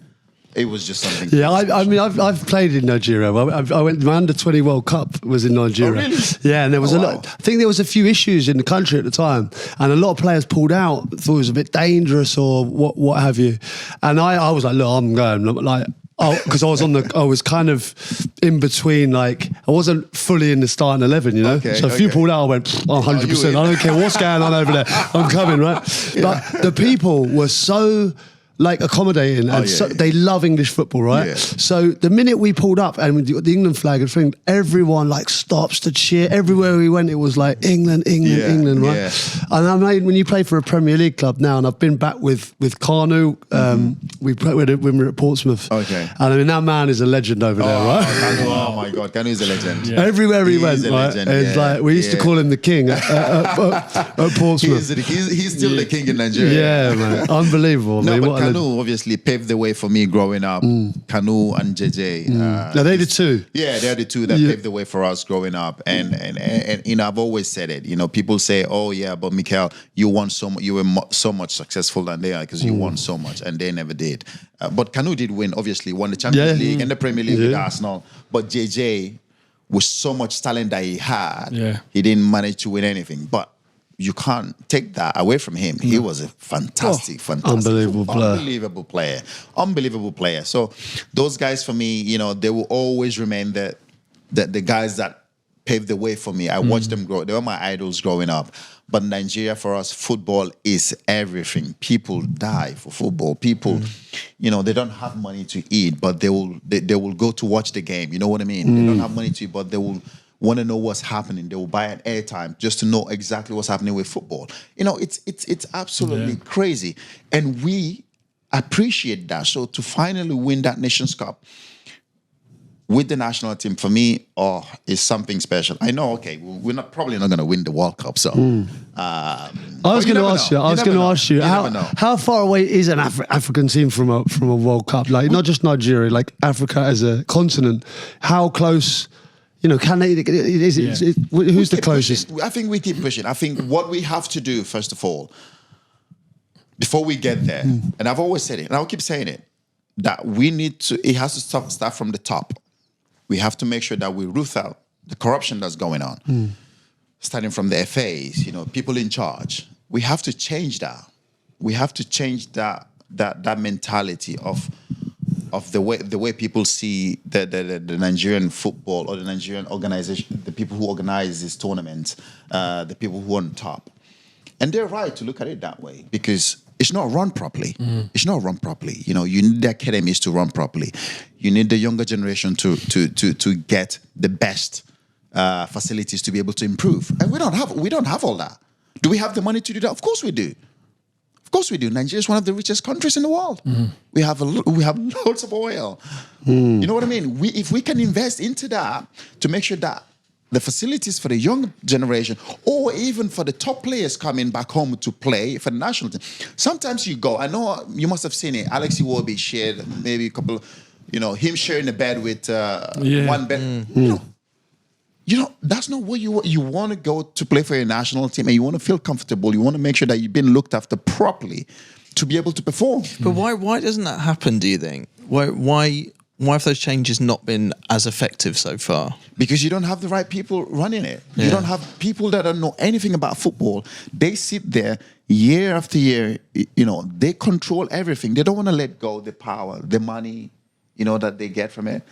Speaker 2: It was just something.
Speaker 1: Yeah, I mean, I've played in Nigeria. I went. My under-20 World Cup was in Nigeria.
Speaker 2: Oh, really?
Speaker 1: Yeah, and there was a lot. I think there was a few issues in the country at the time, and a lot of players pulled out. Thought it was a bit dangerous or what have you. And I was like, look, I'm going. Like, because I was kind of in between. Like, I wasn't fully in the starting 11.
Speaker 2: Okay,
Speaker 1: so if you pulled out, I went 100%. I don't care what's going on over there. I'm coming, right? But the people were so accommodating and they love English football, right? Yeah. So the minute we pulled up and the England flag and thing, everyone stops to cheer. Everywhere we went, it was like England, England, right? Yeah. And when you play for a Premier League club now, and I've been back with Kalou, we played when we were at Portsmouth. Okay. And I mean, that man is a legend over there, right?
Speaker 2: Oh my God, Kalou is a legend.
Speaker 1: Yeah. Everywhere he went, right? It's like we used to call him the king at Portsmouth.
Speaker 2: He's still the king in Nigeria.
Speaker 1: Yeah, man, unbelievable.
Speaker 2: No, but Kalou obviously paved the way for me growing up. Kalou and JJ.
Speaker 1: Now they the two.
Speaker 2: Yeah, they're the two that paved the way for us growing up. And I've always said it. People say, "Oh yeah, but Mikel, you were so much successful than they are because you won so much," and they never did. But Kalou did win. Obviously, won the Champions League and the Premier League with Arsenal. But JJ, with so much talent that he had, he didn't manage to win anything. But you can't take that away from him. He was a fantastic
Speaker 1: unbelievable
Speaker 2: player. So those guys for me, they will always remain the guys that paved the way for me. I watched them grow. They were my idols growing up. But Nigeria, for us, football is everything. People die for football. People, they don't have money to eat, but they will go to watch the game. You know what I mean? They don't have money to eat, but they will want to know what's happening. They will buy an airtime just to know exactly what's happening with football. It's absolutely crazy. And we appreciate that. So to finally win that Nations Cup with the national team, for me, is something special. I know, we're probably not going to win the World Cup. So,
Speaker 1: I was going to ask you, how far away is an African team from a World Cup? Like, not just Nigeria, like Africa as a continent. How close? Can they? Who's the closest?
Speaker 2: I think we keep pushing. I think what we have to do, first of all, before we get there, and I've always said it, and I'll keep saying it, that it has to start from the top. We have to make sure that we root out the corruption that's going on, starting from the FAs, people in charge. We have to change that. We have to change that mentality of the way people see the Nigerian football or the Nigerian organization, the people who organize this tournament, the people who are on top. And they're right to look at it that way because it's not run properly. It's not run properly. You need the academies to run properly. You need the younger generation to get the best facilities to be able to improve. And we don't have all that. Do we have the money to do that? Of course we do. Of course we do. Nigeria is one of the richest countries in the world. We have loads of oil. You know what I mean? If we can invest into that to make sure that the facilities for the young generation or even for the top players coming back home to play for the national team. Sometimes you go, I know you must have seen it. Alex Iwobi shared maybe a couple of, him sharing the bed with one bed. That's not what you want to go to play for your national team and you want to feel comfortable. You want to make sure that you've been looked after properly to be able to perform.
Speaker 3: But why doesn't that happen, do you think? Why have those changes not been as effective so far?
Speaker 2: Because you don't have the right people running it. Yeah. You don't have people that don't know anything about football. They sit there year after year, they control everything. They don't want to let go the power, the money, that they get from it.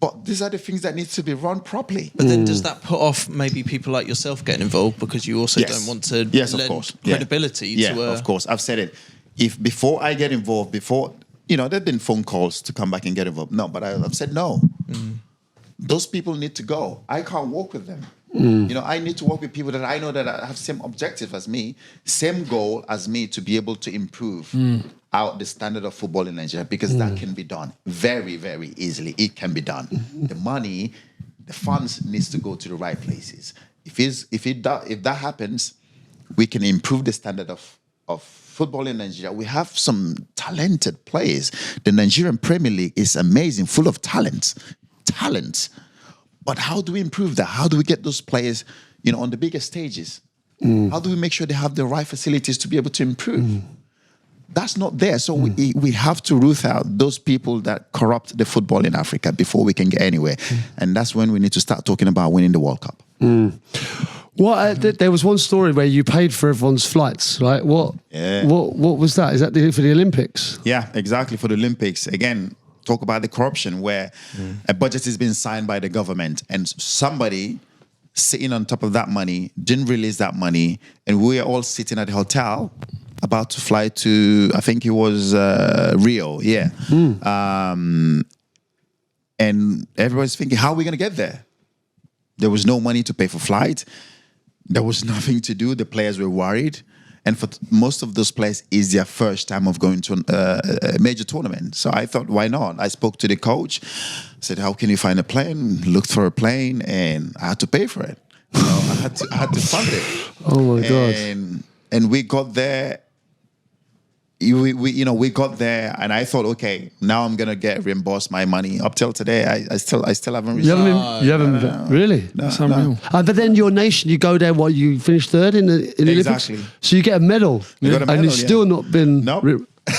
Speaker 2: But these are the things that need to be run properly.
Speaker 3: But then does that put off maybe people like yourself getting involved because you also don't want to lend credibility to
Speaker 2: of course. I've said it. If before I get involved, there've been phone calls to come back and get involved. No, but I've said no. Those people need to go. I can't work with them. I need to work with people that I know that have same objective as me, same goal as me to be able to improve out the standard of football in Nigeria because that can be done very, very easily. It can be done. The money, the funds needs to go to the right places. If that happens, we can improve the standard of football in Nigeria. We have some talented players. The Nigerian Premier League is amazing, full of talents. But how do we improve that? How do we get those players, on the bigger stages? How do we make sure they have the right facilities to be able to improve? That's not there. So we have to root out those people that corrupt the football in Africa before we can get anywhere. And that's when we need to start talking about winning the World Cup.
Speaker 1: There was one story where you paid for everyone's flights, right? What was that? Is that for the Olympics?
Speaker 2: Yeah, exactly, for the Olympics. Again, talk about the corruption where a budget has been signed by the government and somebody sitting on top of that money didn't release that money, and we are all sitting at the hotel about to fly to, I think it was Rio, and everybody's thinking, how are we going to get there? There was no money to pay for flight. There was nothing to do. The players were worried. And for most of those players, it's their first time of going to a major tournament. So I thought, why not? I spoke to the coach, said, how can you find a plane? Looked for a plane, and I had to pay for it. I had to fund it.
Speaker 1: Oh my God.
Speaker 2: And we got there. We got there, and I thought, okay, now I'm gonna get reimbursed my money. Up till today, I still haven't received.
Speaker 1: You haven't really?
Speaker 2: No,
Speaker 1: that's unreal. But then your nation, you go there. What, you finished third in the Olympics? So you get a medal, and it's still not been.
Speaker 2: Nope.
Speaker 3: But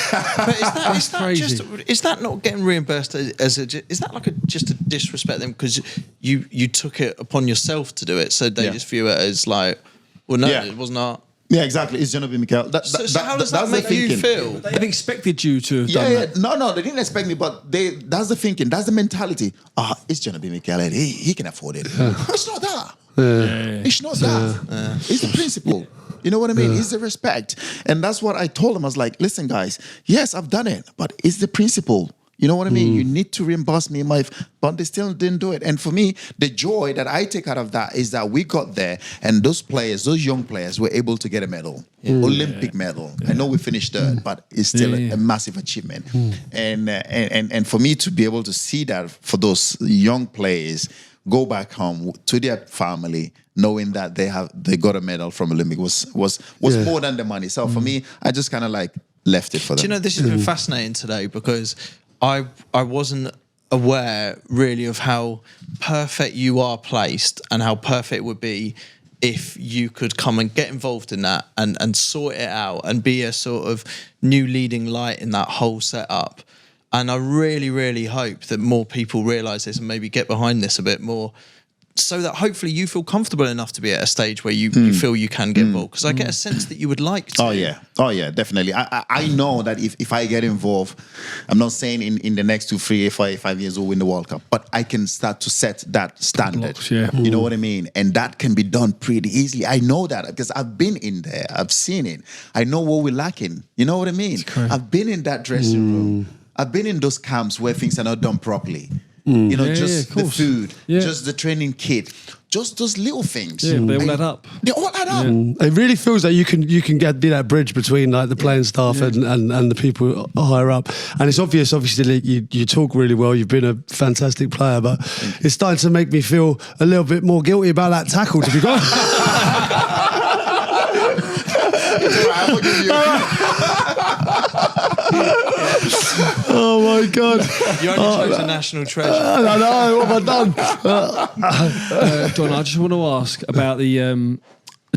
Speaker 3: is that crazy? Is that not getting reimbursed is that like just a disrespect them because you took it upon yourself to do it, so they just view it as like, well, no, it was not.
Speaker 2: Yeah, exactly. It's John Obi Mikel.
Speaker 3: So how does that make you feel?
Speaker 4: They've expected you to have done that.
Speaker 2: No, they didn't expect me, but that's the thinking. That's the mentality. It's John Obi Mikel. He can afford it. It's not that. It's not that. It's the principle. You know what I mean? It's the respect. And that's what I told them. I was like, listen, guys, yes, I've done it, but it's the principle. You know what I mean? You need to reimburse me but they still didn't do it. And for me, the joy that I take out of that is that we got there and those young players were able to get a medal, Olympic medal. I know we finished third, but it's still a massive achievement. And for me to be able to see that for those young players go back home to their family, knowing that they got a medal from Olympic was more than the money. So for me, I just kind of like left it for them.
Speaker 3: Do you know, this has been fascinating today because I wasn't aware really of how perfect you are placed and how perfect it would be if you could come and get involved in that and sort it out and be a sort of new leading light in that whole setup. And I really, really hope that more people realise this and maybe get behind this a bit more, so that hopefully you feel comfortable enough to be at a stage where you feel you can get involved. Because I get a sense that you would like to.
Speaker 2: Oh yeah, definitely. I know that if I get involved, I'm not saying in the next 2, 3, 5 years we'll win the World Cup, but I can start to set that standard. You know what I mean? And that can be done pretty easily. I know that because I've been in there. I've seen it. I know what we're lacking. You know what I mean? I've been in that dressing room. I've been in those camps where things are not done properly. You know, just the food, just the training kit, just those little things.
Speaker 4: Yeah, they all add up.
Speaker 2: They all add up.
Speaker 1: It really feels like you can be that bridge between like the playing staff and the people higher up. And it's obvious, obviously, you talk really well. You've been a fantastic player, but it's starting to make me feel a little bit more guilty about that tackle, to be honest. Oh my God!
Speaker 3: You only chose a national treasure.
Speaker 1: I know. What have I done?
Speaker 4: John, I just want to ask about the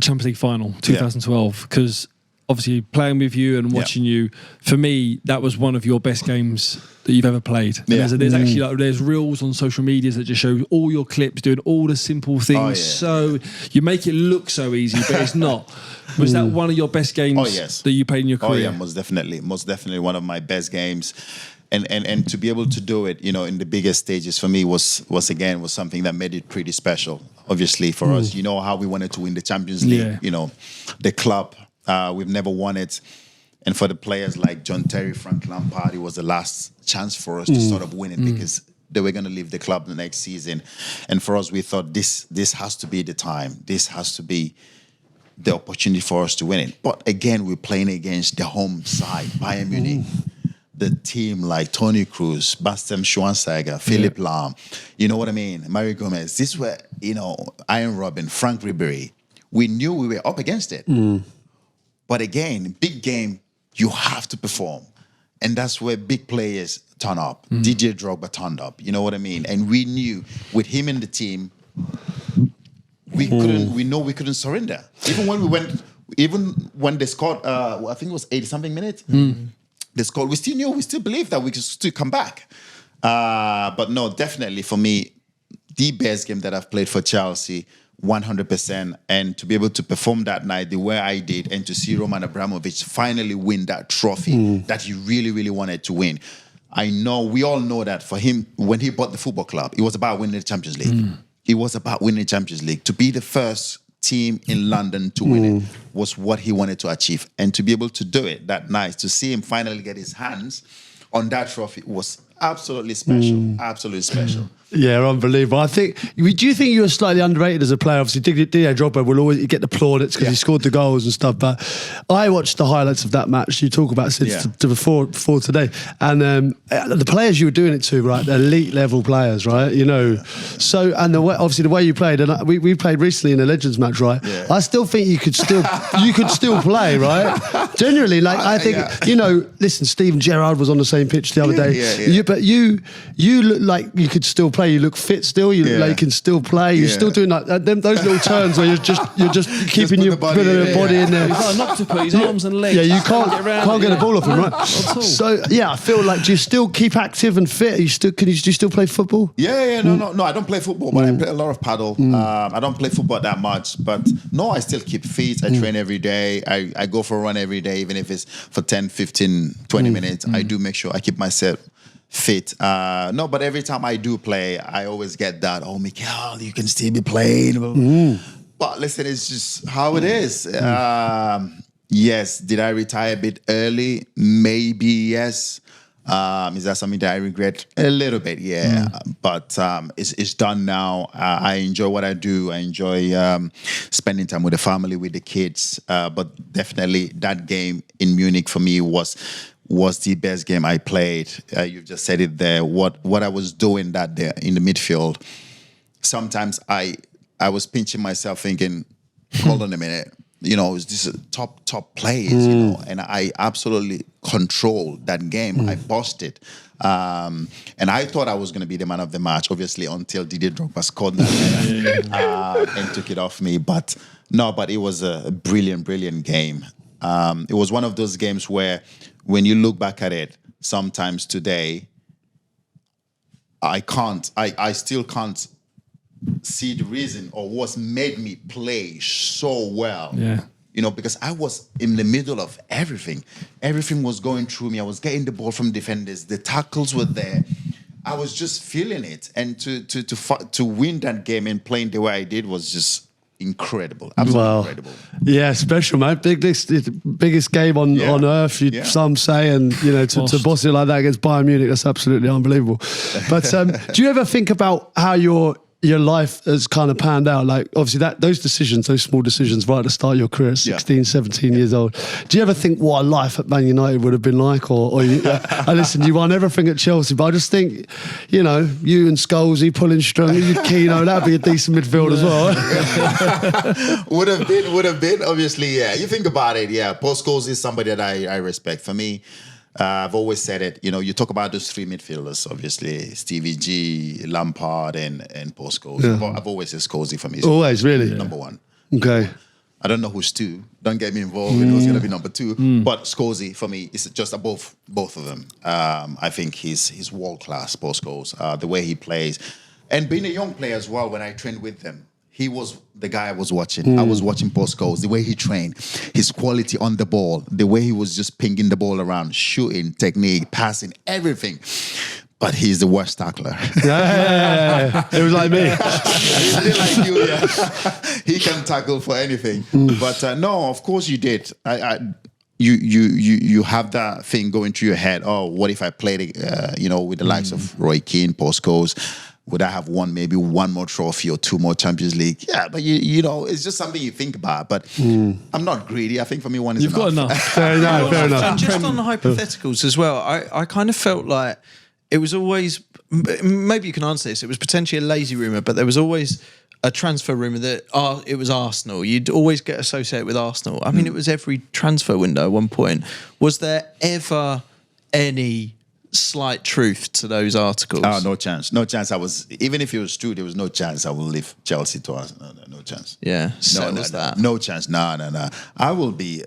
Speaker 4: Champions League final 2012, because obviously playing with you and watching you, for me, that was one of your best games that you've ever played. There's actually there's reels on social medias that just show all your clips doing all the simple things. So you make it look so easy, but it's not. Was that one of your best games that you played in your career?
Speaker 2: Oh yeah, most definitely one of my best games. And to be able to do it, you know, in the biggest stages for me was something that made it pretty special. Obviously for us, you know how we wanted to win the Champions League. You know, the club, we've never won it. And for the players like John Terry, Frank Lampard, it was the last chance for us to sort of win it because they were going to leave the club the next season. And for us, we thought this has to be the time. This has to be the opportunity for us to win it. But again, we're playing against the home side, Bayern Munich. The team like Toni Kroos, Bastian Schweinsteiger, Philipp Lahm, you know what I mean? Mario Gomez. This were, you know, Iron Robin, Frank Ribery. We knew we were up against it. But again, big game, you have to perform. And that's where big players turn up. Didier Drogba turned up, you know what I mean? And we knew with him in the team, we couldn't surrender. Even when they scored, I think it was 80-something minutes, they scored, we still believed that we could still come back. But no, definitely for me, the best game that I've played for Chelsea, 100%. And to be able to perform that night the way I did and to see Roman Abramovich finally win that trophy that he really, really wanted to win. We all know that for him, when he bought the football club, it was about winning the Champions League. It was about winning the Champions League. To be the first team in London to win it was what he wanted to achieve. And to be able to do it that night, to see him finally get his hands on that trophy was absolutely special. Absolutely special.
Speaker 1: Yeah, unbelievable. Do you think you were slightly underrated as a player? Obviously, Didier Drogba will always get the plaudits because he scored the goals and stuff. But I watched the highlights of that match you talk about since before today, and the players you were doing it to, right? The elite level players, right? You know, so and obviously the way you played, and we played recently in a Legends match, right? Yeah. I still think you could still play, right? Genuinely, like I think you know. Listen, Steven Gerrard was on the same pitch the other day. But you look like you could still play, you look fit still. You look like you can still play. You're still doing like those little turns where you're just keeping your body in there.
Speaker 4: He's like an octopus, his arms and legs.
Speaker 1: Yeah, you can't get the ball off him, right?
Speaker 4: Not at all.
Speaker 1: So yeah, I feel like, do you still keep active and fit? Do you still play football?
Speaker 2: No, I don't play football, but I play a lot of paddle. I don't play football that much, but no, I still keep fit. I train every day. I go for a run every day, even if it's for 10, 15, 20 minutes. I do make sure I keep myself fit. No, but every time I do play, I always get that, oh, Mikel, you can still be playing. But listen, it's just how it is. Yes, did I retire a bit early? Maybe yes. Is that something that I regret? A little bit, yeah. But it's done now. I enjoy what I do. I enjoy spending time with the family, with the kids. But definitely that game in Munich for me was the best game I played. You've just said it there. What I was doing that day in the midfield, sometimes I was pinching myself thinking, hold on a minute. It's just top plays, and I absolutely controlled that game. I bossed it. And I thought I was going to be the man of the match, obviously, until Didier Drogba scored that and took it off me. But it was a brilliant game. It was one of those games where when you look back at it, sometimes today, I still can't see the reason or what's made me play so well. Because I was in the middle of everything. Everything was going through me. I was getting the ball from defenders. The tackles were there. I was just feeling it. And to win that game and playing the way I did was just incredible. Absolutely incredible.
Speaker 1: Yeah, special, man. Biggest game on earth, some say, and to boss it like that against Bayern Munich, that's absolutely unbelievable. But do you ever think about how your life has kind of panned out? Like, obviously those small decisions right at the start of your career at 16, 17 years old. Do you ever think what a life at Man United would have been like? Or listen, you won everything at Chelsea, but I just think, you and Scholesy pulling strong, you Keno, that'd be a decent midfield as well.
Speaker 2: Would have been, obviously, yeah. You think about it, yeah. Paul Scholes is somebody that I respect. For me, I've always said it. You talk about those three midfielders, obviously, Stevie G, Lampard, and Paul Scholes. Yeah. I've always said Scholesy for me.
Speaker 1: Always, really?
Speaker 2: Number one.
Speaker 1: Okay.
Speaker 2: I don't know who's two. Don't get me involved in who's going to be number two. But Scholesy, for me, is just above both of them. I think he's world-class, Paul Scholes. The way he plays. And being a young player as well, when I trained with them, he was the guy I was watching. I was watching Paul Scholes, the way he trained, his quality on the ball, the way he was just pinging the ball around, shooting, technique, passing, everything. But he's the worst tackler.
Speaker 1: Yeah. It was like me.
Speaker 2: He's like you, yeah. He can tackle for anything. But no, of course you did. You have that thing going through your head. Oh, what if I played, with the likes of Roy Keane, Paul Scholes? Would I have won maybe one more trophy or two more Champions League? Yeah, but it's just something you think about. But I'm not greedy. I think for me, one is
Speaker 4: You've got enough.
Speaker 1: Fair enough.
Speaker 3: And just on the hypotheticals as well, I kind of felt like it was always, maybe you can answer this, it was potentially a lazy rumour, but there was always a transfer rumour that it was Arsenal. You'd always get associated with Arsenal. I mean, it was every transfer window at one point. Was there ever any slight truth to those articles?
Speaker 2: Oh, no chance. No chance. Even if it was true, there was no chance I will leave Chelsea to us. No chance.
Speaker 3: Yeah.
Speaker 2: No chance. No. I'll be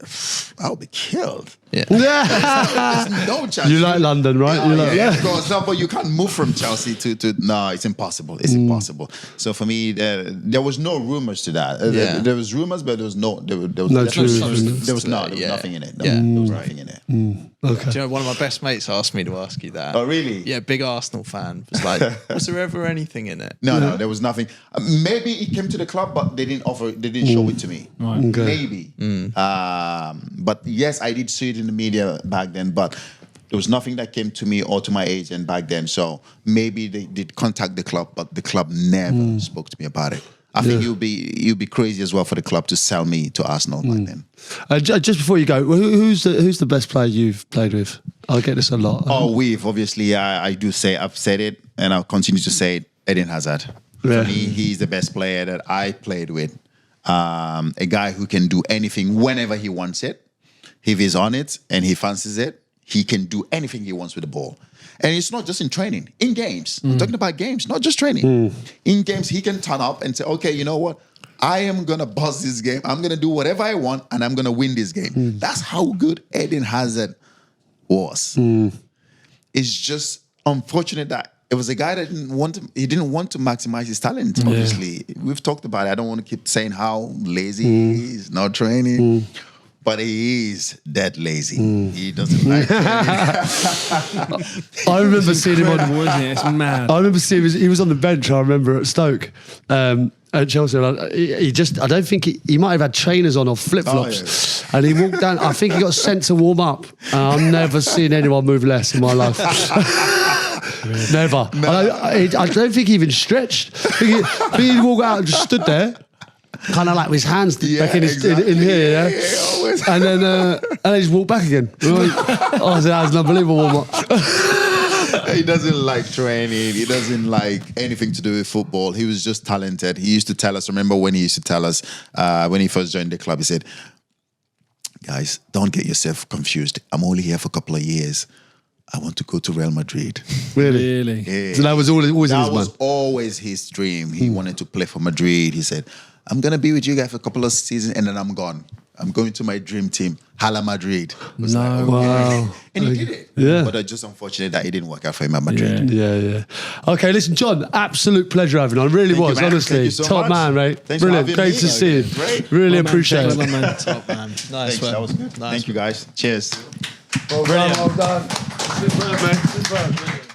Speaker 2: killed.
Speaker 3: Yeah.
Speaker 2: There's no chance.
Speaker 1: You like London, right?
Speaker 2: Yeah, of course. No, but you can't move from Chelsea to no, it's impossible. It's impossible. So for me, there was no rumors to that. There was rumors, but there was nothing in it. There was nothing in it.
Speaker 1: Okay.
Speaker 3: Do you know, one of my best mates asked me to ask you that.
Speaker 2: Oh, really?
Speaker 3: Yeah, big Arsenal fan. Was like, was there ever anything in it?
Speaker 2: No, there was nothing. Maybe it came to the club, but they didn't show it to me.
Speaker 4: Right.
Speaker 1: Okay.
Speaker 2: Maybe. But yes, I did see it in the media back then, but there was nothing that came to me or to my agent back then. So maybe they did contact the club, but the club never spoke to me about it. I think you'd be crazy as well for the club to sell me to Arsenal back then.
Speaker 1: Just before you go, who's the best player you've played with? I get this a lot.
Speaker 2: Obviously, I do say, I've said it, and I'll continue to say it, Eden Hazard.
Speaker 1: Yeah.
Speaker 2: For me, he's the best player that I played with. A guy who can do anything whenever he wants it. If he's on it and he fancies it, he can do anything he wants with the ball. And it's not just in training, in games. We're talking about games, not just training. In games, he can turn up and say, okay, you know what? I am going to buzz this game. I'm going to do whatever I want, and I'm going to win this game. That's how good Eden Hazard was. It's just unfortunate that it was a guy that didn't want to maximize his talent, obviously. We've talked about it. I don't want to keep saying how lazy he is, not training. But he is dead lazy. He doesn't like training.
Speaker 1: I remember seeing him on.
Speaker 4: It's mad.
Speaker 1: I remember seeing he was on the bench. I remember at Stoke, at Chelsea. I don't think he might have had trainers on or flip flops, and he walked down. I think he got sent to warm up. I've never seen anyone move less in my life. Never. No. I don't think he even stretched. He'd walk out and just stood there. Kind of like with his hands back in here, and then he just walked back again. Oh, that was an unbelievable warm-up.
Speaker 2: He doesn't like training. He doesn't like anything to do with football. He was just talented. He used to tell us, remember when he used to tell us, when he first joined the club, he said, guys, don't get yourself confused. I'm only here for a couple of years. I want to go to Real Madrid.
Speaker 1: Really?
Speaker 2: Yeah.
Speaker 1: So that was always his man.
Speaker 2: That was always his dream. He wanted to play for Madrid. He said, I'm going to be with you guys for a couple of seasons and then I'm gone. I'm going to my dream team, Hala Madrid.
Speaker 1: Wow.
Speaker 2: And he did it.
Speaker 1: Yeah.
Speaker 2: But it's just unfortunate that it didn't work out for him at Madrid.
Speaker 1: Yeah. Okay, listen, John, absolute pleasure having you on. Really was, honestly.
Speaker 2: Thank you so
Speaker 1: Top
Speaker 2: much.
Speaker 1: man, mate.
Speaker 2: Thanks
Speaker 1: Brilliant. Great to see you.
Speaker 2: Great.
Speaker 1: Really appreciate it.
Speaker 3: Top man. Nice one.
Speaker 2: That was good. Thank you, guys. Cheers.
Speaker 1: Well done. Superb, mate. Superb.